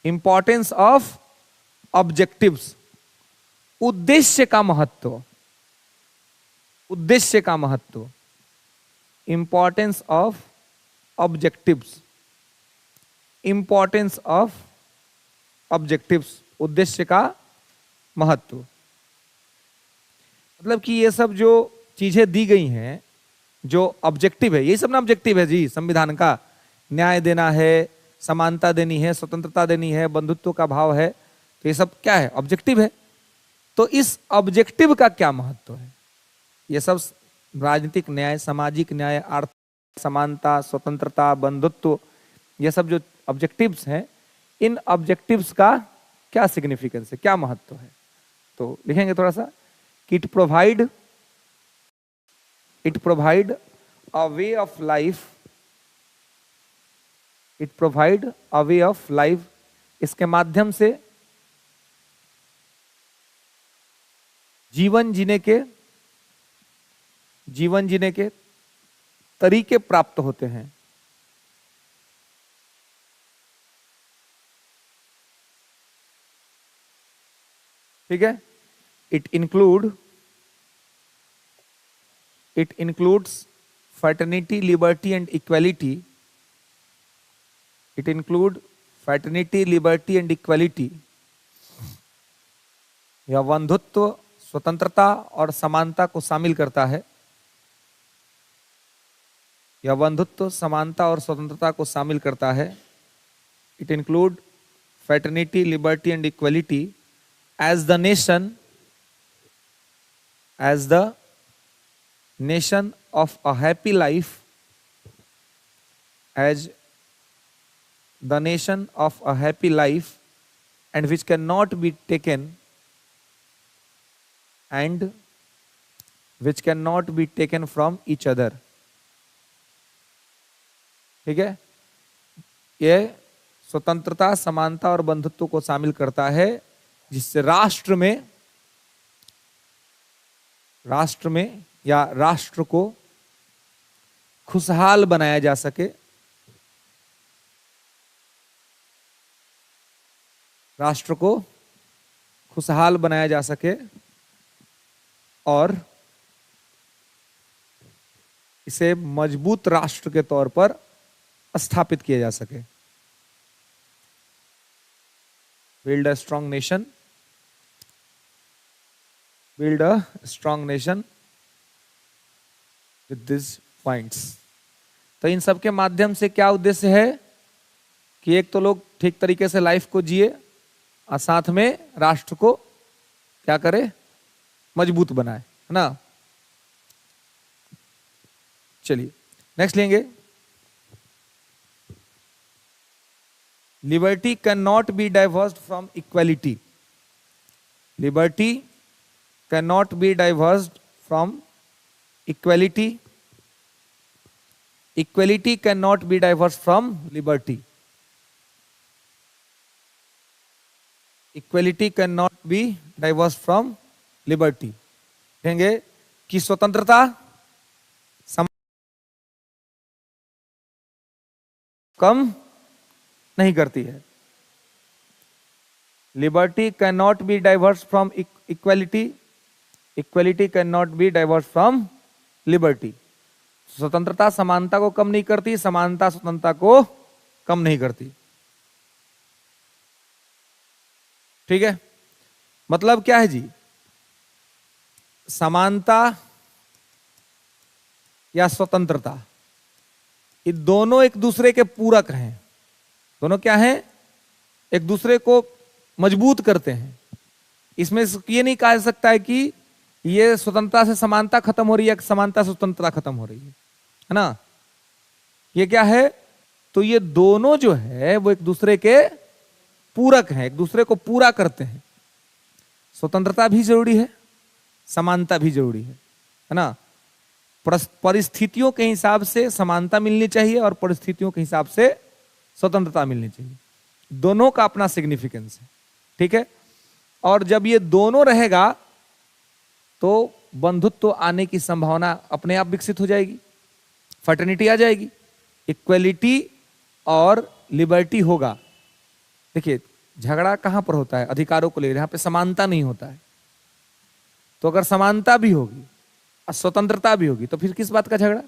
Importance of objectives, उद्देश्य का महत्व, उद्देश्य का महत्व। Importance of objectives, importance of objectives, उद्देश्य का महत्व। मतलब कि ये सब जो चीजें दी गई हैं, जो ऑब्जेक्टिव है, यही सब ना ऑब्जेक्टिव है जी संविधान का। न्याय देना है, समानता देनी है, स्वतंत्रता देनी है, बंधुत्व का भाव है, तो ये सब क्या है? ऑब्जेक्टिव है। तो इस ऑब्जेक्टिव का क्या महत्व है? ये सब राजनीतिक न्याय, सामाजिक न्याय, आर्थिक समानता, स्वतंत्रता, बंधुत्व, ये सब जो ऑब्जेक्टिव्स हैं, इन ऑब्जेक्टिव्स का क्या सिग्निफिकेंस है, क्या महत्व है? तो लिखेंगे थोड़ा सा कि it provide a way of life, it provide a way of life, इसके माध्यम से जीवन जीने के तरीके प्राप्त होते हैं। ठीक है। It includes fraternity, liberty and equality. It include fraternity, liberty and equality. यह बंधुत्व, स्वतंत्रता और समानता को शामिल करता है। यह बंधुत्व, समानता और स्वतंत्रता को शामिल करता है। It include fraternity, liberty and equality as the nation of a happy life, as the nation of a happy life, and which cannot be taken from each other. ठीक है। यह स्वतंत्रता, समानता और बंधुत्व को शामिल करता है, जिससे राष्ट्र में या राष्ट्र को खुशहाल बनाया जा सके, राष्ट्र को खुशहाल बनाया जा सके और इसे मजबूत राष्ट्र के तौर पर स्थापित किया जा सके। Build a strong nation. Build a strong nation with these points. तो इन सब के माध्यम से क्या उद्देश्य है कि एक तो लोग ठीक तरीके से लाइफ को जिए और साथ में राष्ट्र को क्या करे? मजबूत बनाए, है ना। चलिए नेक्स्ट लेंगे। Liberty cannot be divorced from equality. Liberty cannot be divorced from equality. Equality cannot be divorced from liberty. Equality cannot be divorced from liberty. कहेंगे कि स्वतंत्रता कम नहीं करती है। Liberty can not be diverse from equality, equality can not be diverse from liberty. स्वतंत्रता समानता को कम नहीं करती, समानता स्वतंत्रता को कम नहीं करती। ठीक है, मतलब क्या है जी, समानता या स्वतंत्रता, ये दोनों एक दूसरे के पूरक हैं। दोनों क्या हैं, एक दूसरे को मजबूत करते हैं। इसमें ये नहीं कहा जा सकता है कि ये स्वतंत्रता से समानता खत्म हो रही है, समानता से स्वतंत्रता खत्म हो रही है ना। ये क्या है, तो ये दोनों जो है वो एक दूसरे के पूरक हैं, एक दूसरे को पूरा करते हैं। स्वतंत्रता भी जरूरी है, समानता भी जरूरी है ना। परिस्थितियों के हिसाब से समानता मिलनी चाहिए और परिस्थितियों के हिसाब से स्वतंत्रता मिलनी चाहिए। दोनों का अपना सिग्निफिकेंस है। ठीक है, और जब ये दोनों रहेगा तो बंधुत्व आने की संभावना अपने आप विकसित हो जाएगी, फर्टर्निटी आ जाएगी, इक्वलिटी और लिबर्टी होगा। देखिए झगड़ा कहां पर होता है, अधिकारों को लेकर, यहां पे समानता नहीं होता है। तो अगर समानता भी होगी और स्वतंत्रता भी होगी तो फिर किस बात का झगड़ा।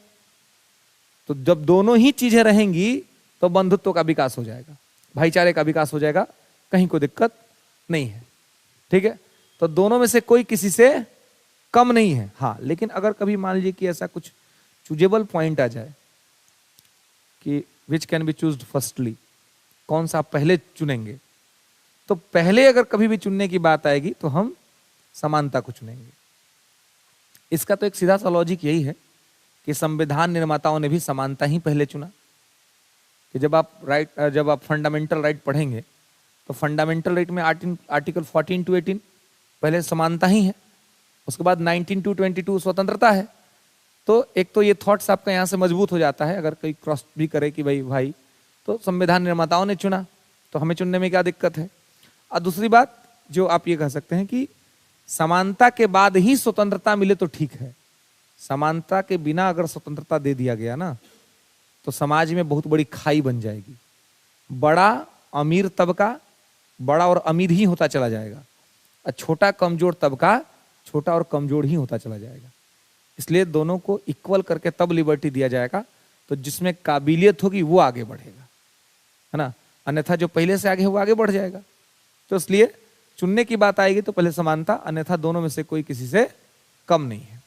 तो जब दोनों ही चीजें रहेंगी तो बंधुत्व का विकास हो जाएगा, भाईचारे का विकास हो जाएगा, कहीं कोई दिक्कत नहीं है। ठीक है, तो दोनों में से कोई किसी से कम नहीं है। हाँ, लेकिन अगर कभी मान लीजिए कि ऐसा कुछ चूजेबल पॉइंट आ जाए कि विच कैन बी चूज्ड फर्स्टली, कौन सा आप पहले चुनेंगे, तो पहले अगर कभी भी चुनने की बात आएगी तो हम समानता को चुनेंगे। इसका तो एक सीधा सा लॉजिक यही है कि संविधान निर्माताओं ने भी समानता ही पहले चुना। कि जब आप फंडामेंटल राइट पढ़ेंगे तो फंडामेंटल राइट में आर्टिकल 14 to 18 पहले समानता ही है, उसके बाद 19 to 22 स्वतंत्रता है। तो एक तो ये थॉट्स आपका यहाँ से मजबूत हो जाता है, अगर कोई क्रॉस भी करे कि भाई तो संविधान निर्माताओं ने चुना तो हमें चुनने में क्या दिक्कत है। और दूसरी बात जो आप ये कह सकते हैं कि समानता के बाद ही स्वतंत्रता मिले तो ठीक है, समानता के बिना अगर स्वतंत्रता दे दिया गया ना तो समाज में बहुत बड़ी खाई बन जाएगी। बड़ा अमीर तबका बड़ा और अमीर ही होता चला जाएगा और छोटा कमजोर तबका छोटा और कमजोर ही होता चला जाएगा। इसलिए दोनों को इक्वल करके तब लिबर्टी दिया जाएगा तो जिसमें काबिलियत होगी वो आगे बढ़ेगा, है ना, अन्यथा जो पहले से आगे है वो आगे बढ़ जाएगा। तो इसलिए चुनने की बात आएगी तो पहले समानता, अन्यथा दोनों में से कोई किसी से कम नहीं है।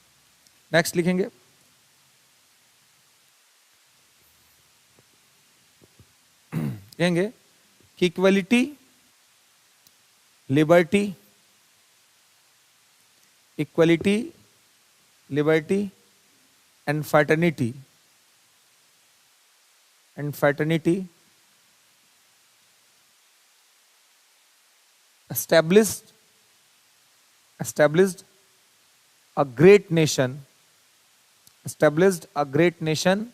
नेक्स्ट लिखेंगे, कहेंगे कि equality, liberty, equality, liberty and fraternity established a great nation, established a great nation,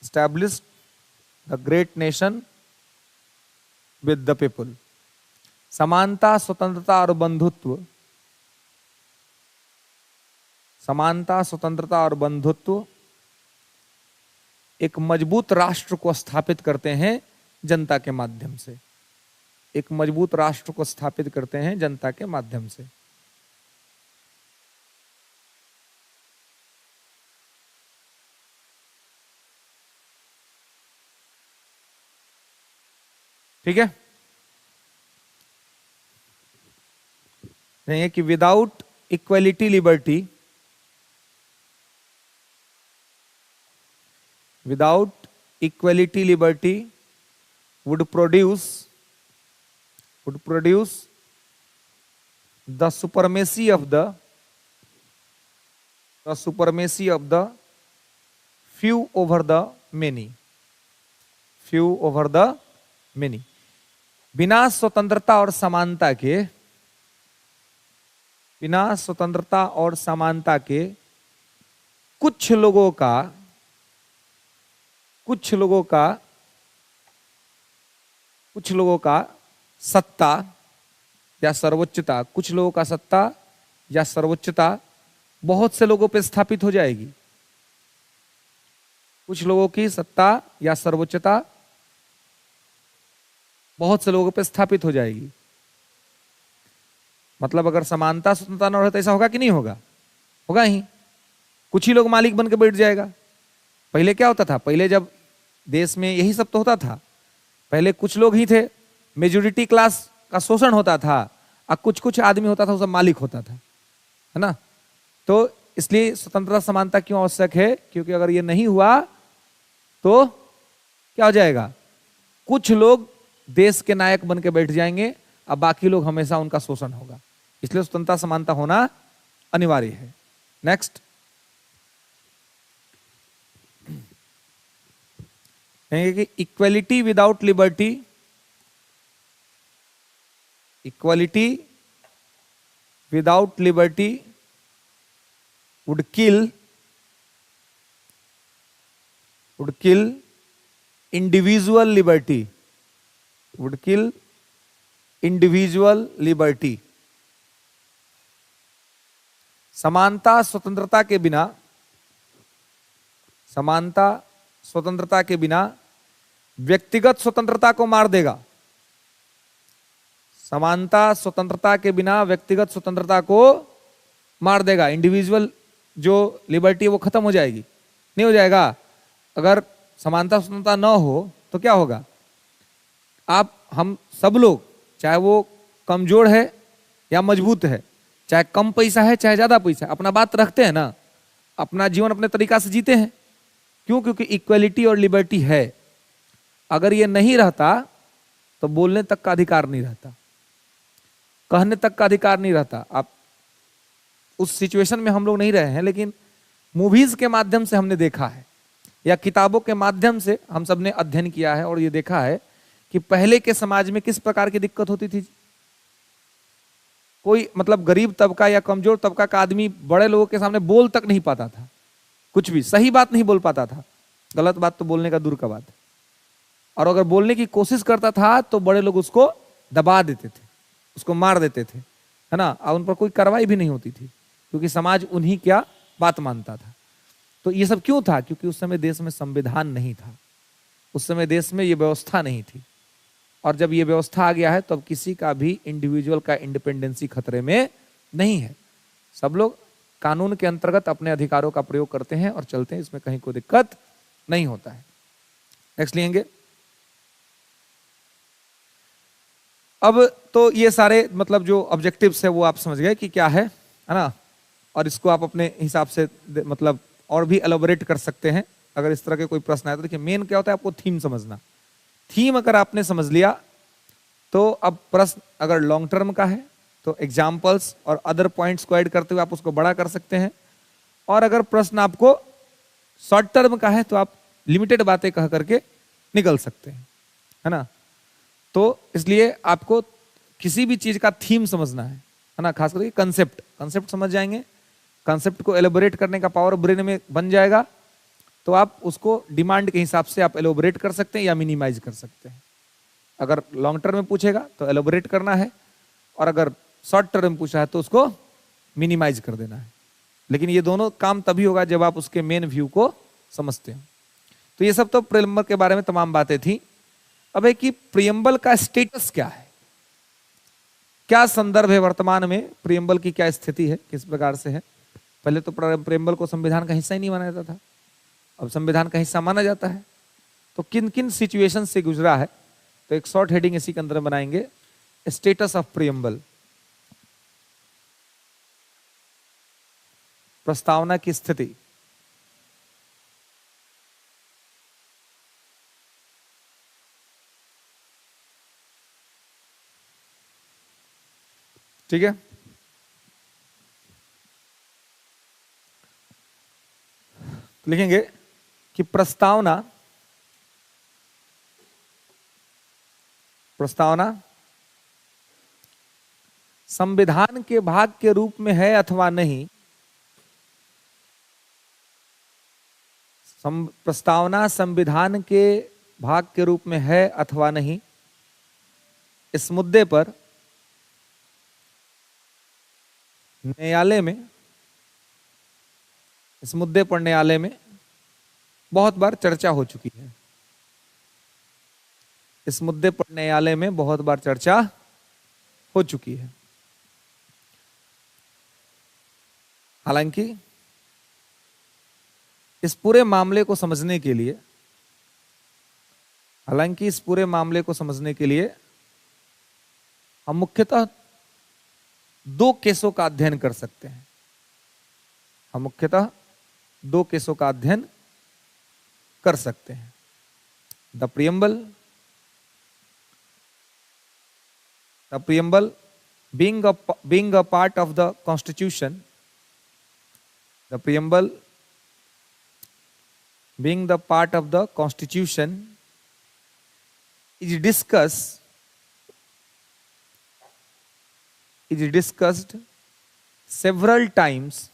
established the great nation with the people। समानता, स्वतंत्रता और बंधुत्व, समानता, स्वतंत्रता और बंधुत्व एक मजबूत राष्ट्र को स्थापित करते हैं जनता के माध्यम से, एक मजबूत राष्ट्र को स्थापित करते हैं जनता के माध्यम से। ठीक है, नहीं कि without equality liberty, without equality liberty would produce the supremacy of the few over the many, बिना स्वतंत्रता और समानता के, बिना स्वतंत्रता और समानता के कुछ लोगों का सत्ता या सर्वोच्चता, कुछ लोगों का सत्ता या सर्वोच्चता बहुत से लोगों पे स्थापित हो जाएगी। कुछ लोगों की सत्ता या सर्वोच्चता बहुत से लोगों पे स्थापित हो जाएगी। मतलब अगर समानता स्वतंत्रता न रहे तो ऐसा होगा कि नहीं होगा, होगा ही, कुछ ही लोग मालिक बन के बैठ जाएगा। पहले क्या होता था, पहले जब देश में यही सब तो होता था, पहले कुछ लोग ही थे, मेजोरिटी क्लास का शोषण होता था, और कुछ कुछ आदमी होता था, वो सब मालिक होता था, है ना। तो इसलिए स्वतंत्रता समानता क्यों आवश्यक है, क्योंकि अगर ये नहीं हुआ तो क्या हो जाएगा, कुछ लोग देश के नायक बन के बैठ जाएंगे, अब बाकी लोग हमेशा उनका शोषण होगा। इसलिए स्वतंत्रता समानता होना अनिवार्य है। नेक्स्ट कहेंगे कि equality without liberty, equality without liberty would kill individual liberty, would kill individual liberty। समानता स्वतंत्रता के बिना, समानता स्वतंत्रता के बिना व्यक्तिगत स्वतंत्रता को मार देगा। समानता स्वतंत्रता के बिना व्यक्तिगत स्वतंत्रता को मार देगा। इंडिविजुअल जो लिबर्टी वो खत्म हो जाएगी, नहीं हो जाएगा। अगर समानता स्वतंत्रता न हो तो क्या होगा, आप हम सब लोग, चाहे वो कमजोर है या मजबूत है, चाहे कम पैसा है चाहे ज्यादा पैसा, अपना बात रखते हैं ना, अपना जीवन अपने तरीका से जीते हैं। क्यों? क्योंकि इक्वलिटी और लिबर्टी है। अगर ये नहीं रहता तो बोलने तक का अधिकार नहीं रहता, कहने तक का अधिकार नहीं रहता। आप उस सिचुएशन में हम लोग नहीं रहे हैं, लेकिन मूवीज के माध्यम से हमने देखा है, या किताबों के माध्यम से हम सब ने अध्ययन किया है और ये देखा है कि पहले के समाज में किस प्रकार की दिक्कत होती थी। कोई मतलब गरीब तबका या कमजोर तबका का आदमी बड़े लोगों के सामने बोल तक नहीं पाता था, कुछ भी सही बात नहीं बोल पाता था, गलत बात तो बोलने का दूर का बात है। और अगर बोलने की कोशिश करता था तो बड़े लोग उसको दबा देते थे, उसको मार देते थे, है ना। और उन पर कोई कार्रवाई भी नहीं होती थी, क्योंकि समाज उन्हीं क्या बात मानता था। तो ये सब क्यों था? क्योंकि उस समय देश में संविधान नहीं था, उस समय देश में ये व्यवस्था नहीं थी। और जब ये व्यवस्था आ गया है तो अब किसी का भी इंडिविजुअल का इंडिपेंडेंसी खतरे में नहीं है। सब लोग कानून के अंतर्गत अपने अधिकारों का प्रयोग करते हैं और चलते हैं, इसमें कहीं कोई दिक्कत नहीं होता है। नेक्स्ट लेंगे। अब तो ये सारे मतलब जो ऑब्जेक्टिव्स है वो आप समझ गए कि क्या है ना। और इसको आप अपने हिसाब से मतलब और भी एलोबरेट कर सकते हैं अगर इस तरह के कोई प्रश्न आए तो। देखिए मेन क्या होता है, आपको थीम समझना। थीम अगर आपने समझ लिया तो अब प्रश्न अगर लॉन्ग टर्म का है तो एग्जाम्पल्स और अदर पॉइंट्स को ऐड करते हुए आप उसको बड़ा कर सकते हैं। और अगर प्रश्न आपको शॉर्ट टर्म का है तो आप लिमिटेड बातें कह करके निकल सकते हैं, है ना। तो इसलिए आपको किसी भी चीज का थीम समझना है ना। खास करके कंसेप्ट, कंसेप्ट समझ जाएंगे, कंसेप्ट को एलोबरेट करने का पावर ब्रेन में बन जाएगा, तो आप उसको डिमांड के हिसाब से आप एलोबरेट कर सकते हैं या मिनिमाइज कर सकते हैं। अगर लॉन्ग टर्म में पूछेगा तो एलोबरेट करना है, और अगर शॉर्ट टर्म में पूछा है तो उसको मिनिमाइज कर देना है। लेकिन ये दोनों काम तभी होगा जब आप उसके मेन व्यू को समझते हो। तो ये सब तो प्रियम्बल के बारे में तमाम बातें थी। अब है कि प्रियम्बल का स्टेटस क्या है, क्या संदर्भ है वर्तमान में, प्रियम्बल की क्या स्थिति है, किस प्रकार से है। पहले तो प्रियम्बल को संविधान का हिस्सा ही नहीं माना जाता था, अब संविधान का हिस्सा माना जाता है। तो किन किन सिचुएशन से गुजरा है, तो एक शॉर्ट हेडिंग इसी के अंदर बनाएंगे, स्टेटस ऑफ प्रियम्बल, प्रस्तावना की स्थिति। ठीक है। लिखेंगे कि प्रस्तावना, प्रस्तावना संविधान के भाग के रूप में है अथवा नहीं। प्रस्तावना संविधान के भाग के रूप में है अथवा नहीं, इस मुद्दे पर न्यायालय में, इस मुद्दे पर न्यायालय में बहुत बार चर्चा हो चुकी है। इस मुद्दे पर न्यायालय में बहुत बार चर्चा हो चुकी है। हालांकि इस पूरे मामले को समझने के लिए हम मुख्यतः दो केसों का अध्ययन कर सकते हैं। The preamble being a part of the constitution, the preamble being the part of the constitution is discussed several times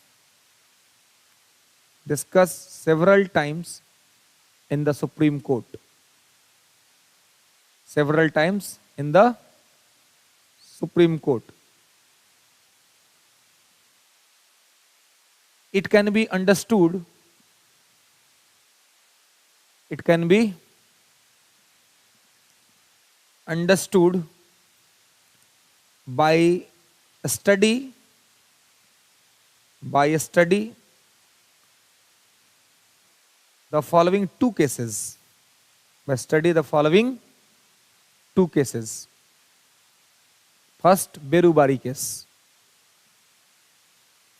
in the Supreme Court. It can be understood by a study the following two cases. First Berubari case,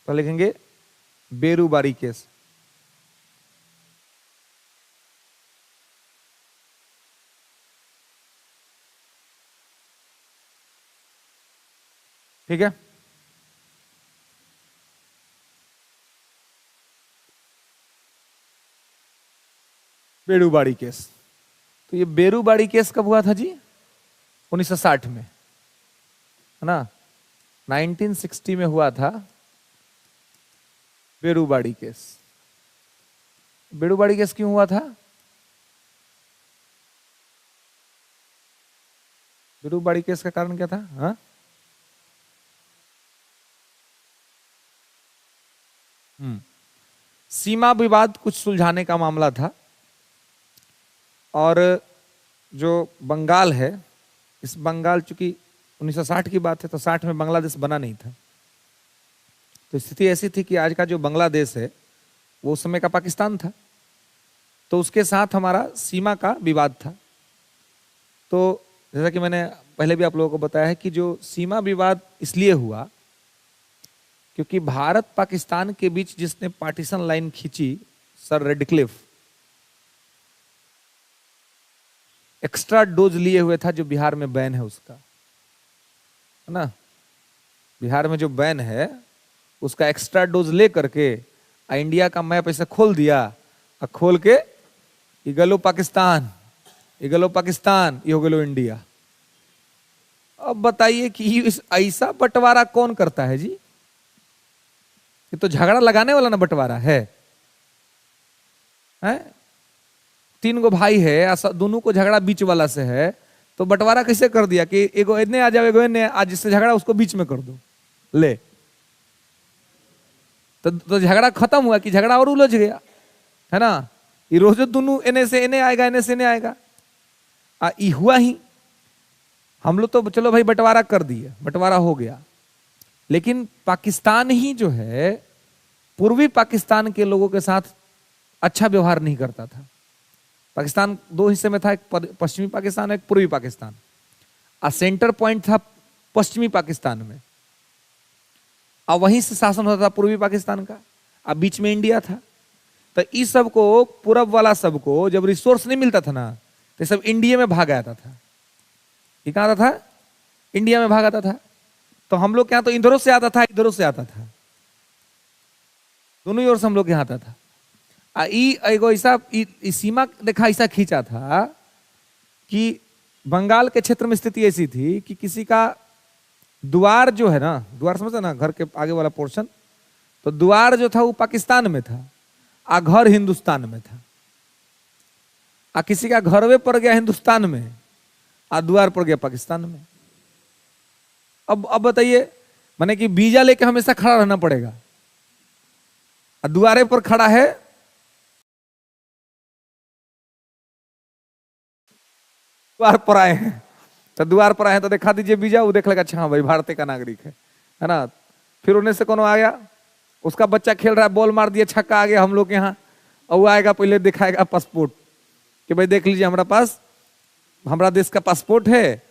तो लिखेंगे Berubari case. ठीक है, Berubari case. तो ये Berubari case कब हुआ था जी? 1960 में, है ना। 1960 में हुआ था बेरूबारी केस। बेरूबारी केस क्यों हुआ था? बेरूबारी केस का कारण क्या था? हाँ, सीमा विवाद कुछ सुलझाने का मामला था, और जो बंगाल है, इस बंगाल, चूंकि 1960 की बात है तो 60 में बांग्लादेश बना नहीं था, तो स्थिति ऐसी थी कि आज का जो बांग्लादेश है वो उस समय का पाकिस्तान था, तो उसके साथ हमारा सीमा का विवाद था। तो जैसा कि मैंने पहले भी आप लोगों को बताया है कि जो सीमा विवाद इसलिए हुआ क्योंकि भारत पाकिस्तान के बीच जिसने पार्टीशन लाइन खींची, सर रेडक्लिफ, एक्स्ट्रा डोज लिए हुए था, जो बिहार में बैन है उसका, है ना। बिहार में जो बैन है उसका एक्स्ट्रा डोज ले करके इंडिया का मैप ऐसे खोल दिया, और खोल के ये गलो पाकिस्तान, ये गलो पाकिस्तान, ये हो गलो इंडिया। अब बताइए कि ऐसा बंटवारा कौन करता है जी? ये तो झगड़ा लगाने वाला ना बंटवारा है, हैं? 3 गो भाई है, दोनों को झगड़ा बीच वाला से है, तो बंटवारा कैसे कर दिया कि एगो इतने आ जाओ, एगो इतने, आज जिससे झगड़ा उसको बीच में कर दो, ले। तो झगड़ा खत्म हुआ कि झगड़ा और उलझ गया, है ना। ये रोज दोनों इन्हें से इन्हें आएगा, इन्हें से इन्हें आएगा, ये हुआ ही। हम लोग तो चलो भाई बंटवारा कर दिए, बंटवारा हो गया, लेकिन पाकिस्तान ही जो है पूर्वी पाकिस्तान के लोगों के साथ अच्छा व्यवहार नहीं करता था। पाकिस्तान 2 हिस्से में था, एक पश्चिमी पाकिस्तान, एक पूर्वी पाकिस्तान, और सेंटर पॉइंट था पश्चिमी पाकिस्तान में, और वहीं से शासन होता था पूर्वी पाकिस्तान का, और बीच में इंडिया था। तो इस सब को, पूरब वाला सबको जब रिसोर्स नहीं मिलता था ना, तो सब इंडिया में भाग आता था। ये कहाँ आता था? इंडिया में भाग आता था। तो हम लोग क्या, तो इधरों से आता था, इधरों से आता था, दोनों ही ओर से हम लोग यहाँ आता था। एगो ऐसा सीमा देखा ऐसा खींचा था कि बंगाल के क्षेत्र में स्थिति ऐसी थी कि किसी का द्वार जो है ना, द्वार समझते ना, घर के आगे वाला पोर्शन, तो द्वार जो था वो पाकिस्तान में था, आ घर हिंदुस्तान में था। आ किसी का घरवे पड़ गया हिंदुस्तान में, आ द्वार पड़ गया पाकिस्तान में। अब बताइए, माने कि वीजा लेके हमेशा खड़ा रहना पड़ेगा, द्वारे पर खड़ा है, द्वार पर आए हैं, तो द्वार पर आए हैं तो दिखा दीजिए वीजा, वो देख लेगा अच्छा हाँ भाई भारतीय का नागरिक है ना। फिर उन्हें से कौन आ गया, उसका बच्चा खेल रहा है, बॉल मार दिया, छक्का आ गया हम लोग के यहाँ, और वो आएगा पहले दिखाएगा पासपोर्ट कि भाई देख लीजिए हमारा पास, हमारा देश का पासपोर्ट है,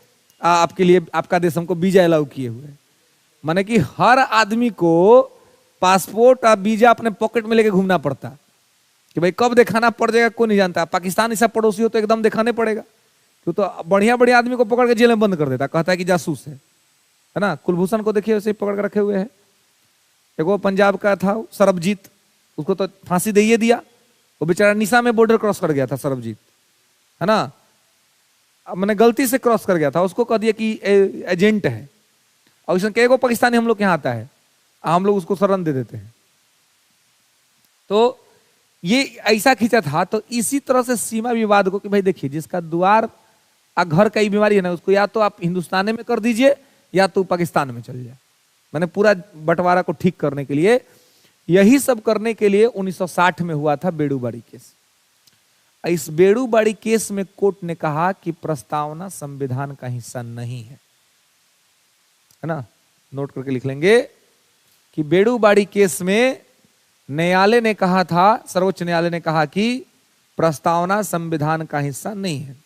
आपके लिए आपका देश हमको वीजा अलाउ किए हुए। माने कि हर आदमी को पासपोर्ट और वीजा अपने पॉकेट में लेके घूमना पड़ता कि भाई कब दिखाना पड़ जाएगा कोई नहीं जानता। पाकिस्तान ऐसा पड़ोसी हो तो एकदम दिखाने पड़ेगा, क्यों तो बढ़िया बढ़िया आदमी को पकड़ के जेल में बंद कर देता, कहता है कि जासूस है ना। कुलभूषण को देखिए वैसे पकड़ के रखे हुए हैं। एक वो पंजाब का था सरबजीत, उसको तो फांसी दे ही दिया, वो बेचारा निशा में बॉर्डर क्रॉस कर गया था सरबजीत, है ना। मैंने गलती से क्रॉस कर गया था, उसको कह दिया कि एजेंट है, और इसमें कई को पाकिस्तानी हम लोग यहाँ आता है, हम लोग उसको शरण दे देते हैं। तो ये ऐसा खींचा था। तो इसी तरह से सीमा विवाद को कि भाई देखिए जिसका द्वार घर का ही बीमारी है ना, उसको या तो आप हिंदुस्तान में कर दीजिए या तो पाकिस्तान में चल जाए। मैंने पूरा बंटवारा को ठीक करने के लिए, यही सब करने के लिए 1960 में हुआ था बेड़ूबाड़ी केस। इस बेड़ूबाड़ी केस में कोर्ट ने कहा कि प्रस्तावना संविधान का हिस्सा नहीं है ना। नोट करके लिख लेंगे कि बेड़ूबाड़ी केस में न्यायालय ने कहा था, सर्वोच्च न्यायालय ने कहा कि प्रस्तावना संविधान का हिस्सा नहीं है।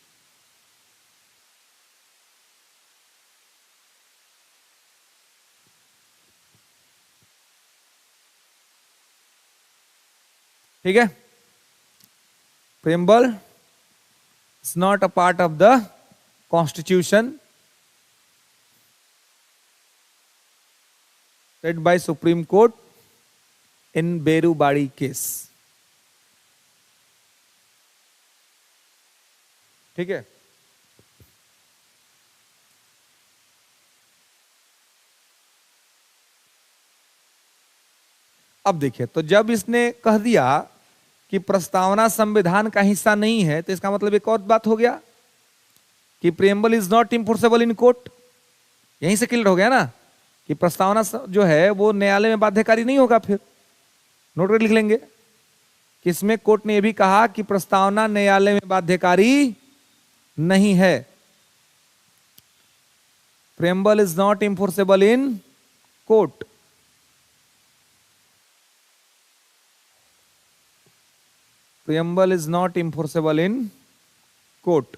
ठीक है, preamble is not a part of the constitution said by Supreme Court in Berubari case. ठीक है, अब देखिए, तो जब इसने कह दिया कि प्रस्तावना संविधान का हिस्सा नहीं है, तो इसका मतलब एक और बात हो गया कि preamble is not enforceable in court. यहीं से क्लियर हो गया ना कि प्रस्तावना जो है वो न्यायालय में बाध्यकारी नहीं होगा। फिर नोट कर लिख लेंगे कि इसमें कोर्ट ने यह भी कहा कि प्रस्तावना न्यायालय में बाध्यकारी नहीं है। Preamble is not enforceable in court. Preamble is not enforceable in court.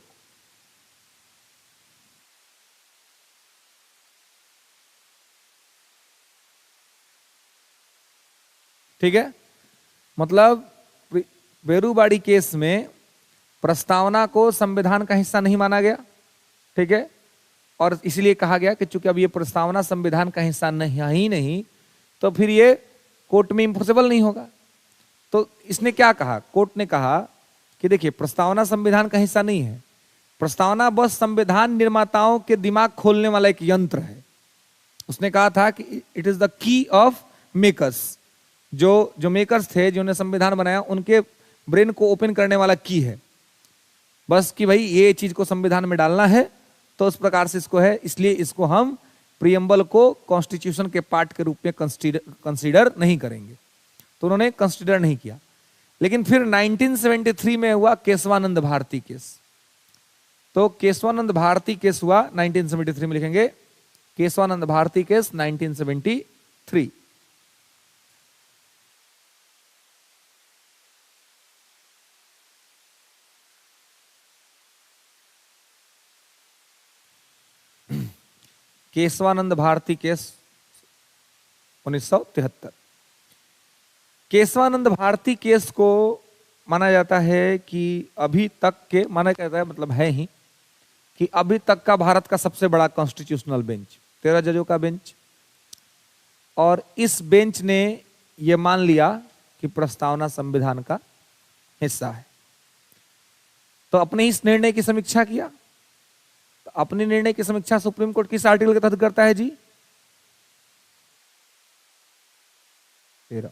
ठीक है, मतलब बेरूबाड़ी केस में प्रस्तावना को संविधान का हिस्सा नहीं माना गया। ठीक है, और इसलिए कहा गया कि चूंकि अब ये प्रस्तावना संविधान का हिस्सा नहीं, तो फिर ये कोर्ट में इन्फोर्सेबल नहीं होगा। तो इसने क्या कहा, कोर्ट ने कहा कि देखिए प्रस्तावना संविधान का हिस्सा नहीं है, प्रस्तावना बस संविधान निर्माताओं के दिमाग खोलने वाला एक यंत्र है। उसने कहा था कि it is the key of makers. जो मेकर्स थे, जिन्होंने संविधान बनाया, उनके ब्रेन को ओपन करने वाला की है बस, कि भाई ये चीज को संविधान में डालना है, तो उस प्रकार से इसको है। इसलिए इसको हम प्रियम्बल को कॉन्स्टिट्यूशन के पार्ट के रूप में कंसीडर नहीं करेंगे। तो उन्होंने कंसीडर नहीं किया। लेकिन फिर 1973 में हुआ केशवानंद भारती केस। तो केशवानंद भारती केस हुआ 1973 में, लिखेंगे Kesavananda Bharati case 1973। Kesavananda Bharati case 1973। Kesavananda Bharati case को माना जाता है कि अभी तक के, माना जाता है मतलब है ही, कि अभी तक का भारत का सबसे बड़ा कॉन्स्टिट्यूशनल बेंच, 13 जजों का बेंच। और इस बेंच ने यह मान लिया कि प्रस्तावना संविधान का हिस्सा है। तो अपने इस निर्णय की समीक्षा किया। तो अपने निर्णय की समीक्षा सुप्रीम कोर्ट किस आर्टिकल के तहत करता है जी? 13।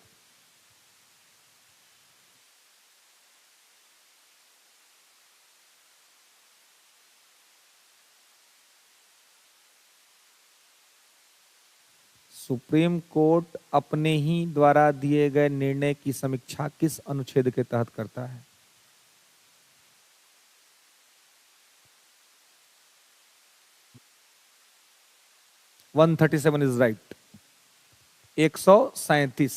सुप्रीम कोर्ट अपने ही द्वारा दिए गए निर्णय की समीक्षा किस अनुच्छेद के तहत करता है? One 137 is right. 137।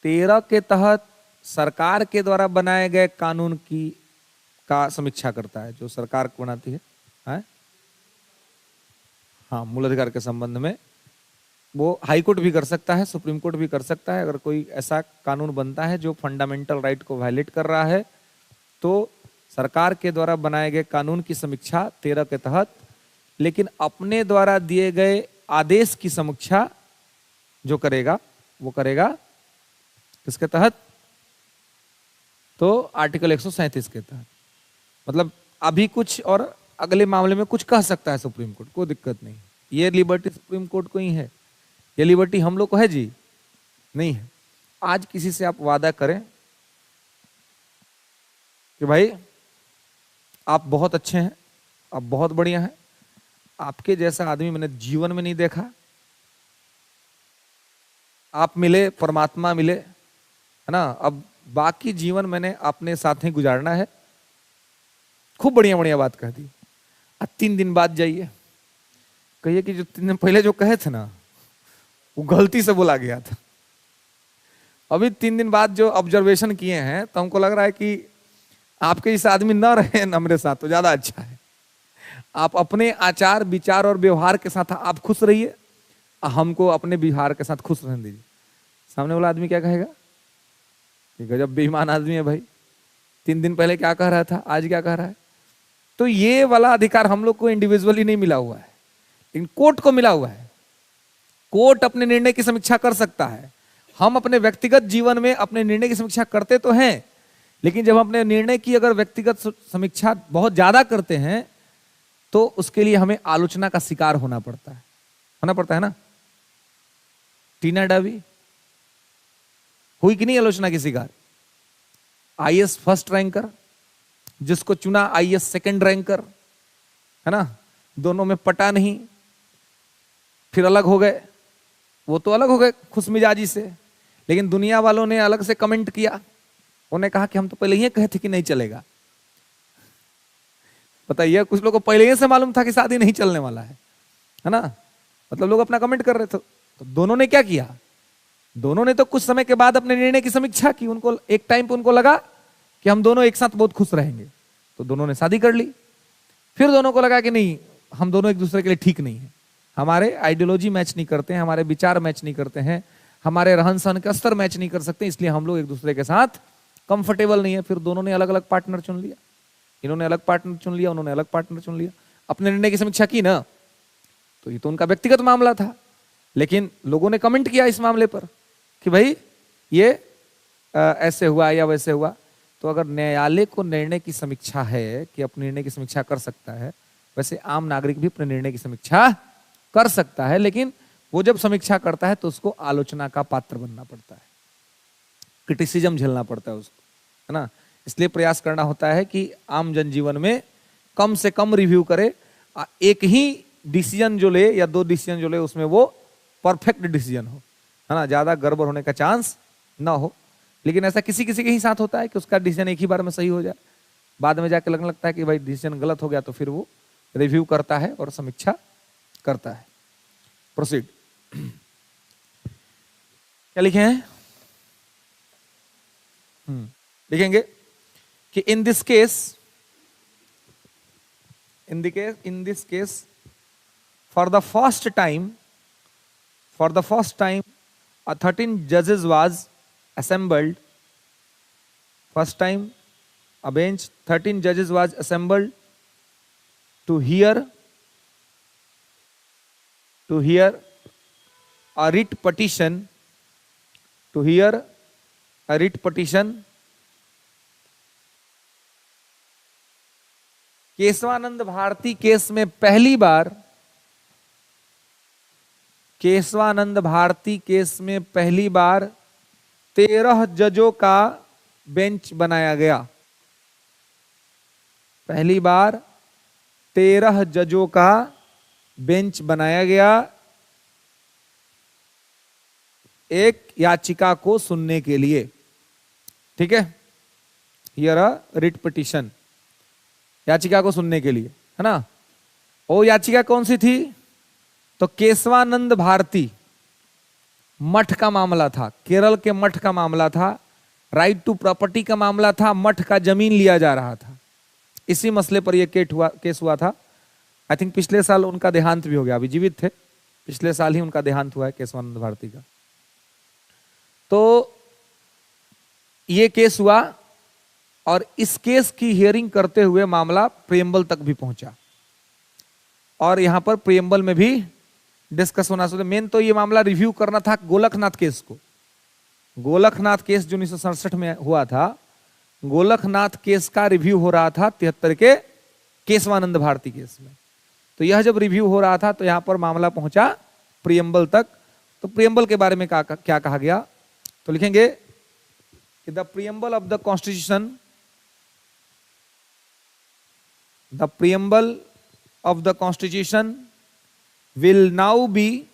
13 के तहत सरकार के द्वारा बनाए गए कानून की का समीक्षा करता है, जो सरकार बनाती है? हाँ, मूल अधिकार के संबंध में वो हाई कोर्ट भी कर सकता है, सुप्रीम कोर्ट भी कर सकता है। अगर कोई ऐसा कानून बनता है जो फंडामेंटल राइट को वायलेट कर रहा है, तो सरकार के द्वारा बनाए गए कानून की समीक्षा 13 के तहत, लेकिन अपने द्वारा दिए गए आदेश की समीक्षा जो करेगा वो करेगा किसके तहत? तो आर्टिकल 137 के तहत। मतलब अभी कुछ और अगले मामले में कुछ कह सकता है सुप्रीम कोर्ट, कोई दिक्कत नहीं। ये लिबर्टी सुप्रीम कोर्ट को ही है, ये लिबर्टी हम लोग को है जी नहीं है। आज किसी से आप वादा करें कि भाई आप बहुत अच्छे हैं, आप बहुत बढ़िया हैं, आपके जैसा आदमी मैंने जीवन में नहीं देखा, आप मिले, परमात्मा मिले, है ना, अब बाकी जीवन मैंने अपने साथ ही गुजारना है, खूब बढ़िया बढ़िया बात कह दी। 3 दिन बाद जाइए, कहिए कि जो 3 दिन पहले जो कहे थे ना वो गलती से बोला गया था। अभी 3 दिन बाद जो ऑब्जर्वेशन किए हैं तो हमको लग रहा है कि आपके इस आदमी न रहे न मेरे साथ तो ज्यादा अच्छा है। आप अपने आचार विचार और व्यवहार के साथ आप खुश रहिए, हमको अपने व्यवहार के साथ खुश रहने दीजिए। सामने वाला आदमी क्या कहेगा कि गजब बेईमान आदमी है भाई, 3 दिन पहले क्या कह रहा था, आज क्या कह रहा है। तो ये वाला अधिकार हम लोग को इंडिविजुअली नहीं मिला हुआ है, लेकिन कोर्ट को मिला हुआ है। कोर्ट अपने निर्णय की समीक्षा कर सकता है। हम अपने व्यक्तिगत जीवन में अपने निर्णय की समीक्षा करते तो हैं, लेकिन जब हम अपने निर्णय की अगर व्यक्तिगत समीक्षा बहुत ज्यादा करते हैं तो उसके लिए हमें आलोचना का शिकार होना पड़ता है ना। टीना डावी हुई कि नहीं आलोचना की शिकार? आईएएस फर्स्ट रैंकर, जिसको चुना आईएएस सेकंड रैंकर, है ना, दोनों में पटा नहीं, फिर अलग हो गए। वो तो अलग हो गए खुश मिजाजी से, लेकिन दुनिया वालों ने अलग से कमेंट किया, उन्होंने कहा कि हम तो पहले ही कहे थे कि नहीं चलेगा। बताइए, कुछ लोगों को पहले ही से मालूम था कि शादी नहीं चलने वाला है ना, मतलब लोग अपना कमेंट कर रहे थे। तो दोनों ने क्या किया? दोनों ने तो कुछ समय के बाद अपने निर्णय की समीक्षा की। उनको एक टाइम पे उनको लगा कि हम दोनों एक साथ बहुत खुश रहेंगे, तो दोनों ने शादी कर ली। फिर दोनों को लगा कि नहीं, हम दोनों एक दूसरे के लिए ठीक नहीं है, हमारे आइडियोलॉजी मैच नहीं करते हैं, हमारे विचार मैच नहीं करते हैं, हमारे रहन सहन का स्तर मैच नहीं कर सकते, इसलिए हम लोग एक दूसरे के साथ कंफर्टेबल नहीं है। फिर दोनों ने अलग अलग पार्टनर चुन लिया, इन्होंने अलग पार्टनर चुन लिया, उन्होंने अलग पार्टनर चुन लिया, अपने निर्णय की समीक्षा की ना। तो ये तो उनका व्यक्तिगत मामला था, लेकिन लोगों ने कमेंट किया इस मामले पर कि भाई ये ऐसे हुआ या वैसे हुआ। तो अगर न्यायालय को निर्णय की समीक्षा है कि अपने निर्णय की समीक्षा कर सकता है, वैसे आम नागरिक भी अपने निर्णय की समीक्षा कर सकता है, लेकिन वो जब समीक्षा करता है तो उसको आलोचना का पात्र बनना पड़ता है, क्रिटिसिज्म झेलना पड़ता है उसको, है ना। इसलिए प्रयास करना होता है कि आम जनजीवन में कम से कम रिव्यू करे, एक ही डिसीजन जो ले या 2 डिसीजन जो ले उसमें वो परफेक्ट डिसीजन हो, है ना, ज्यादा गड़बड़ होने का चांस ना हो। लेकिन ऐसा किसी किसी के ही साथ होता है कि उसका डिसीजन एक ही बार में सही हो जाए, बाद में जाके लगने लगता है कि भाई डिसीजन गलत हो गया, तो फिर वो रिव्यू करता है और समीक्षा करता है। प्रोसीड। क्या लिखे हैं? लिखेंगे कि in this case for the first time a 13 judges was assembled. First time a bench 13 judges was assembled to hear a writ petition Kesavananda Bharati case में पहली बार 13 जजों का बेंच बनाया गया। पहली बार 13 जजों का बेंच बनाया गया एक याचिका को सुनने के लिए। ठीक है, हियर अ रिट पिटीशन, याचिका को सुनने के लिए, है ना। वो याचिका कौन सी थी? तो केशवानंद भारती मठ का मामला था, केरल के मठ का मामला था, राइट टू प्रॉपर्टी का मामला था, मठ का जमीन लिया जा रहा था। इसी मसले पर यह केस हुआ था। आई थिंक पिछले साल उनका देहांत भी हो गया, अभी जीवित थे, पिछले साल ही उनका देहांत हुआ है केशवानंद भारती का। तो ये केस हुआ और इस केस की हियरिंग करते हुए मामला प्रियम्बल तक भी पहुंचा और यहां पर प्रियम्बल में भी डिस्कस होना चाहिए। मेन तो ये मामला रिव्यू करना था गोलकनाथ केस को। गोलकनाथ केस जो 1967 में हुआ था, गोलकनाथ केस का रिव्यू हो रहा था 73 के केशवानंद भारती केस में। तो यह जब रिव्यू हो रहा था तो यहां पर मामला पहुंचा प्रियम्बल तक। तो प्रियम्बल के बारे में क्या कहा गया, तो लिखेंगे कि the preamble of the constitution, the preamble of the constitution will now be,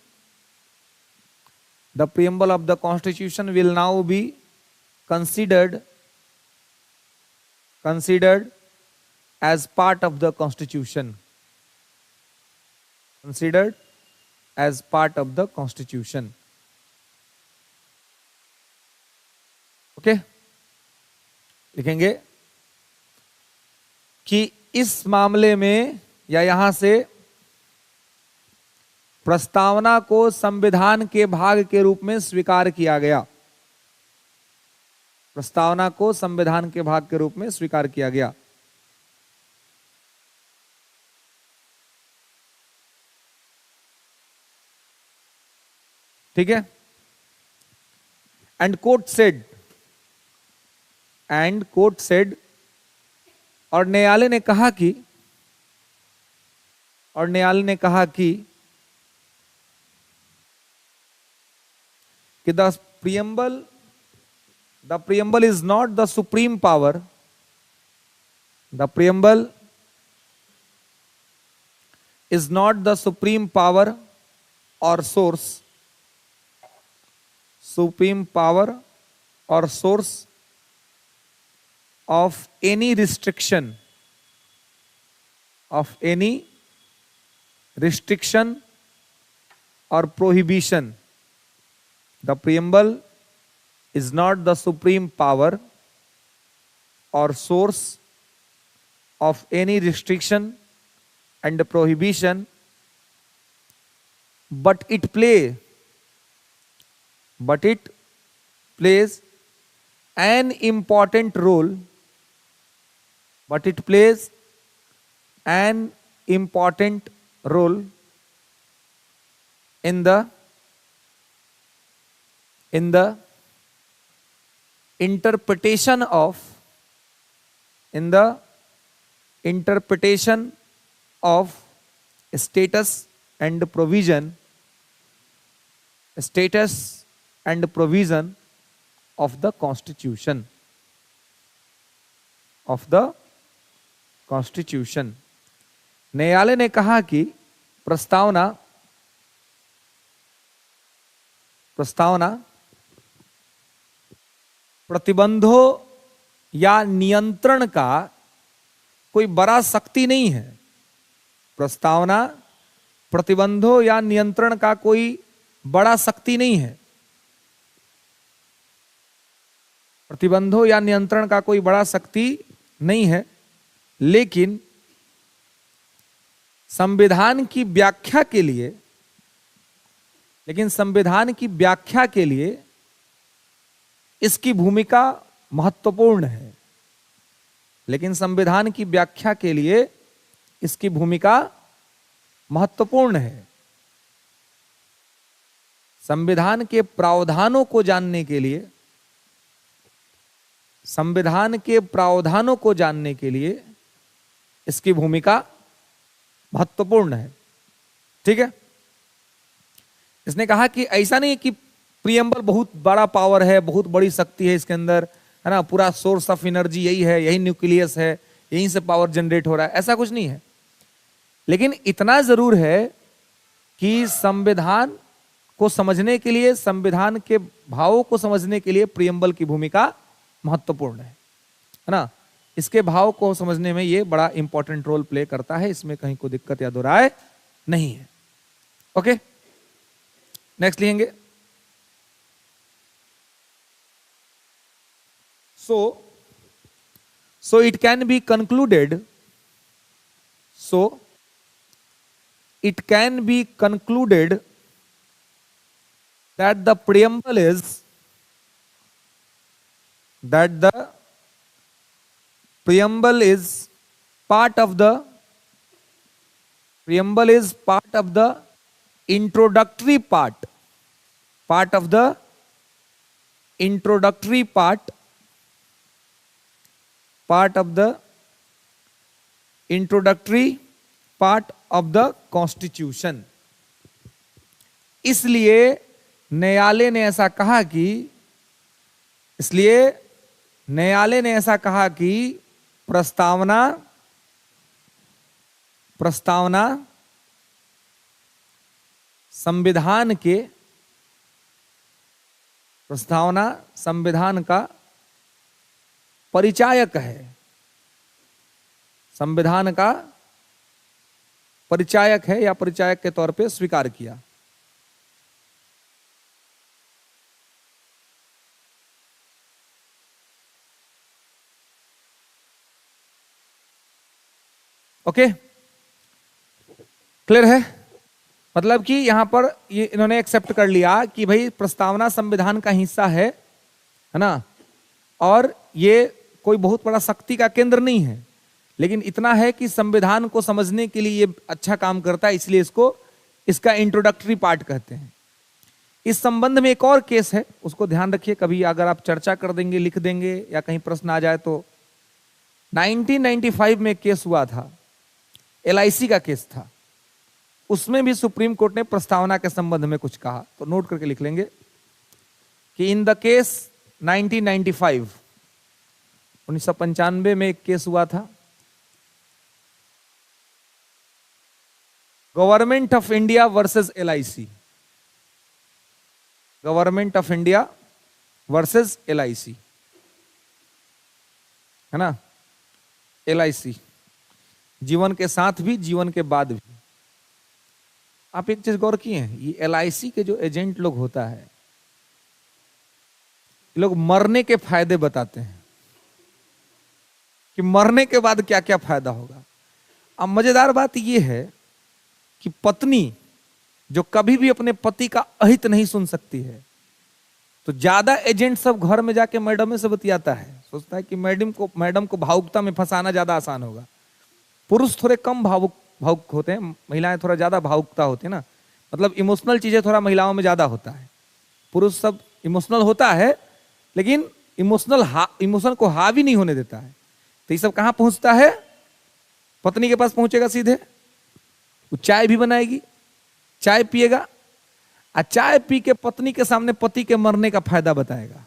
the preamble of the constitution will now be considered as part of the constitution, considered as part of the constitution. Okay, लिखेंगे कि इस मामले में या यहां से प्रस्तावना को संविधान के भाग के रूप में स्वीकार किया गया, प्रस्तावना को संविधान के भाग के रूप में स्वीकार किया गया। ठीक है। एंड कोर्ट सेड, और न्यायालय ने कहा कि the preamble is not the supreme power, the preamble is not the supreme power or source, supreme power or source of any restriction, of any restriction or prohibition. The preamble is not the supreme power or source of any restriction and prohibition, but it plays an important role, but it plays an important role in the interpretation of status and provision of the constitution, न्यायालय ने कहा कि प्रस्तावना प्रतिबंधों या नियंत्रण का कोई बड़ा शक्ति नहीं है। प्रस्तावना प्रतिबंधों या नियंत्रण का कोई बड़ा शक्ति नहीं है। प्रतिबंधों या नियंत्रण का कोई बड़ा शक्ति नहीं है, लेकिन संविधान की व्याख्या के लिए इसकी भूमिका महत्वपूर्ण है। लेकिन संविधान की व्याख्या के लिए इसकी भूमिका महत्वपूर्ण है। संविधान के प्रावधानों को जानने के लिए इसकी भूमिका महत्वपूर्ण है। ठीक है। इसने कहा कि ऐसा नहीं कि प्रियम्बल बहुत बड़ा पावर है, बहुत बड़ी शक्ति है इसके अंदर, है ना, पूरा सोर्स ऑफ एनर्जी यही है, यही न्यूक्लियस है, यहीं से पावर जनरेट हो रहा है, ऐसा कुछ नहीं है। लेकिन इतना जरूर है कि संविधान को समझने के लिए, संविधान के भावों को समझने के लिए प्रियम्बल की भूमिका महत्वपूर्ण है ना। इसके भाव को समझने में ये बड़ा इंपॉर्टेंट रोल प्ले करता है, इसमें कहीं कोई दिक्कत या दो राय नहीं है। ओके, नेक्स्ट लिखेंगे So it can be concluded, so it can be concluded that the preamble is part of the introductory part of the introductory part of the Constitution. इसलिए न्यायालय ने ऐसा कहा कि प्रस्तावना संविधान का परिचायक है, संविधान का परिचायक है या परिचायक के तौर पे स्वीकार किया. ओके, क्लियर है? मतलब कि यहां पर ये इन्होंने एक्सेप्ट कर लिया कि भाई प्रस्तावना संविधान का हिस्सा है ना, और ये कोई बहुत बड़ा शक्ति का केंद्र नहीं है, लेकिन इतना है कि संविधान को समझने के लिए ये अच्छा काम करता है, इसलिए इसका इंट्रोडक्टरी पार्ट कहते हैं. इस संबंध में एक और केस है, उसको ध्यान रखिए, कभी अगर आप चर्चा कर देंगे, लिख देंगे या कहीं प्रश्न आ जाए तो. 1995 में एक केस हुआ था, LIC का केस था. उसमें भी सुप्रीम कोर्ट ने प्रस्तावना के संबंध में कुछ कहा, तो नोट करके लिख लेंगे कि इन द केस 1995, 1995 में एक केस हुआ था, government of India versus LIC. Government of India versus LIC, है ना. LIC जीवन के साथ भी, जीवन के बाद भी. आप एक चीज गौर किए हैं, ये LIC के जो एजेंट लोग होता है, ये लोग मरने के फायदे बताते हैं कि मरने के बाद क्या क्या फायदा होगा. अब मजेदार बात यह है कि पत्नी जो कभी भी अपने पति का अहित नहीं सुन सकती है, तो ज्यादा एजेंट सब घर में जाके मैडम से बतियाता है, सोचता है कि मैडम को भावुकता में फंसाना ज्यादा आसान होगा. पुरुष थोड़े कम भावुक होते हैं, महिलाएं थोड़ा ज्यादा भावुकता होती है ना, मतलब इमोशनल चीजें थोड़ा महिलाओं में ज्यादा होता है. पुरुष सब इमोशनल होता है, लेकिन इमोशन को हावी नहीं होने देता है. तो ये सब कहां पहुंचता है? पत्नी के पास पहुंचेगा सीधे. वो चाय भी बनाएगी, चाय पिएगा, और चाय पी के पत्नी के सामने पति के मरने का फायदा बताएगा.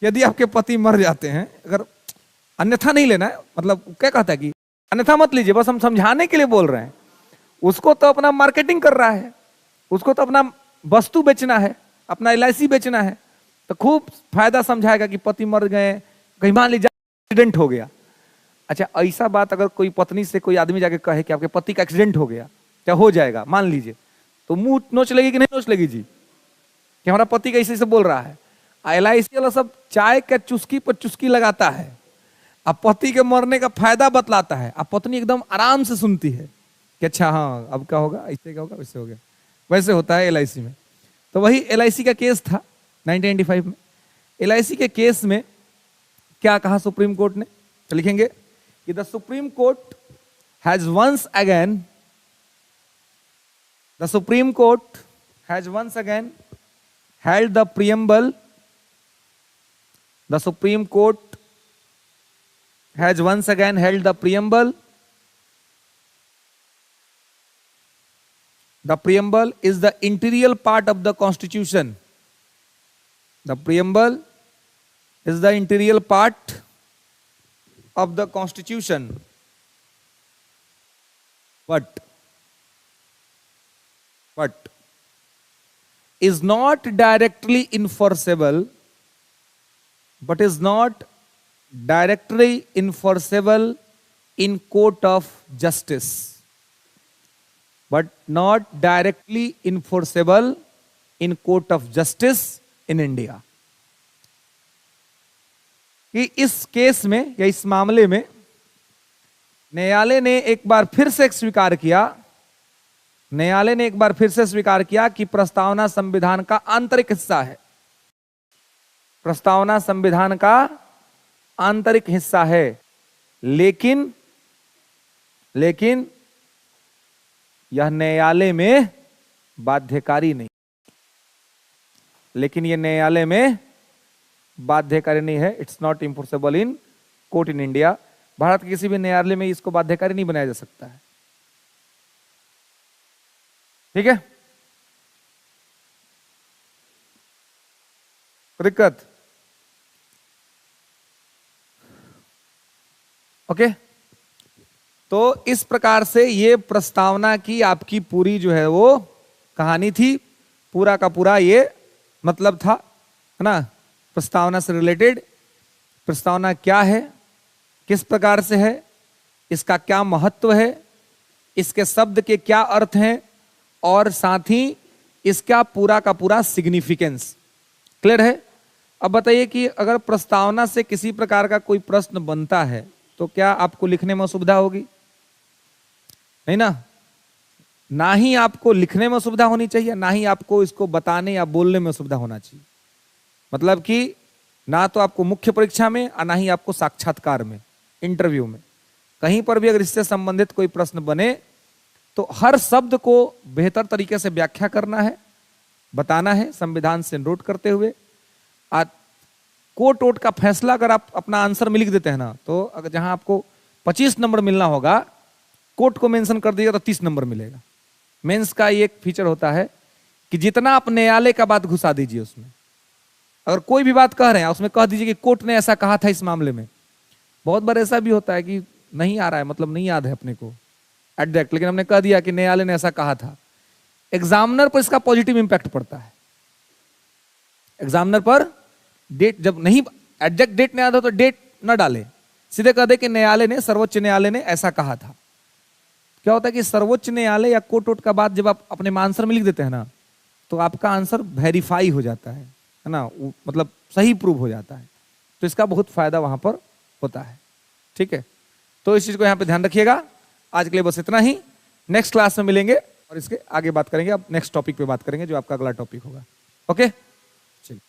यदि आपके पति मर जाते हैं, अगर अन्यथा नहीं लेना है, मतलब क्या कहता है कि अन्यथा मत लीजिए, बस हम समझाने के लिए बोल रहे हैं. उसको तो अपना मार्केटिंग कर रहा है, उसको तो अपना वस्तु बेचना है, अपना LIC बेचना है, तो खूब फायदा समझाएगा कि पति मर गए, कहीं मान लीजिए एक्सीडेंट हो गया. अच्छा, ऐसा बात अगर कोई पत्नी से कोई आदमी जाके कहे कि आपके पति का एक्सीडेंट हो गया, क्या हो जाएगा मान लीजिए, तो मुंह नोच लेगी कि नहीं नोच लेगी जी, कि हमारा पति कैसे से बोल रहा है. LIC वाला सब चाय के चुस्की पर चुस्की लगाता है, अब पति के मरने का फायदा बतलाता है, अब पत्नी एकदम आराम से सुनती है कि अच्छा हाँ अब क्या होगा, ऐसे क्या होगा, वैसे हो गया. वैसे होता है LIC में. तो वही LIC का केस था 1995 में. LIC के केस में क्या कहा सुप्रीम कोर्ट ने, तो लिखेंगे कि the supreme court has once again held the preamble. The Supreme Court has once again held the preamble. The preamble is the integral part of the Constitution. The preamble is the integral part of the Constitution. But is not directly enforceable, in court of justice. But not directly enforceable in court of justice in India. कि इस case में या इस मामले में न्यायालय ने एक बार फिर से स्वीकार किया, न्यायालय ने एक बार फिर से स्वीकार किया कि प्रस्तावना संविधान का आंतरिक हिस्सा है। प्रस्तावना संविधान का आंतरिक हिस्सा है, लेकिन यह न्यायालय में बाध्यकारी नहीं। लेकिन यह न्यायालय में बाध्यकारी नहीं है। It's not enforceable in court in India. Bharat के किसी भी न्यायालय में इसको बाध्यकारी नहीं बनाया जा सकता है। ठीक है, दिक्कत? ओके, तो इस प्रकार से ये प्रस्तावना की आपकी पूरी जो है वो कहानी थी, पूरा का पूरा ये मतलब था, है ना। प्रस्तावना से रिलेटेड, प्रस्तावना क्या है, किस प्रकार से है, इसका क्या महत्व है, इसके शब्द के क्या अर्थ हैं, और साथ ही इसका पूरा का पूरा सिग्निफिकेंस क्लियर है। अब बताइए कि अगर प्रस्तावना से किसी प्रकार का कोई प्रश्न बनता है तो क्या आपको लिखने में सुविधा होगी? नहीं ना। ना ही आपको लिखने में सुविधा होनी चाहिए, ना ही आपको इसको बताने या बोलने में सुविधा होना चाहिए। मतलब कि ना तो आपको मुख्य परीक्षा में और ना ही आपको साक्षात्कार में, इंटरव्यू में, कहीं पर भी अगर इससे संबंधित कोई प्रश्न बने तो हर शब्द को बेहतर तरीके से व्याख्या करना है, बताना है, संविधान से नोट करते हुए। कोर्ट का फैसला अगर आप अपना आंसर में लिख देते हैं ना, तो अगर जहां आपको 25 नंबर मिलना होगा, कोर्ट को मेंशन कर दिएगा तो 30 नंबर मिलेगा। मेंस का ये एक फीचर होता है कि जितना आप न्यायालय का बात घुसा दीजिए उसमें, अगर कोई भी बात कह रहे हैं उसमें कह दीजिए कि कोर्ट ने ऐसा कहा था इस मामले में। बहुत बार ऐसा भी होता है कि नहीं आ रहा है, मतलब नहीं याद है अपने को एग्जैक्ट, लेकिन हमने कह दिया कि न्यायालय ने ऐसा कहा था। एग्जामिनर पर इसका पॉजिटिव इंपैक्ट पड़ता है। एग्जामिनर पर डेट जब नहीं, एग्जैक्ट डेट नहीं याद हो तो डेट न डाले, सीधे कह दे कि न्यायालय ने, सर्वोच्च न्यायालय ने ऐसा कहा था। क्या होता है कि सर्वोच्च न्यायालय या कोर्ट का बात जब आप अपने आंसर में लिख देते हैं ना, तो आपका आंसर वेरीफाई हो जाता है ना, मतलब सही प्रूव हो जाता है। तो इसका बहुत फायदा वहां पर होता है। ठीक है, तो इस चीज को यहां पे ध्यान रखिएगा। आज के लिए बस इतना ही। नेक्स्ट क्लास में मिलेंगे और इसके आगे बात करेंगे। अब नेक्स्ट टॉपिक पे बात करेंगे जो आपका अगला टॉपिक होगा। ओके।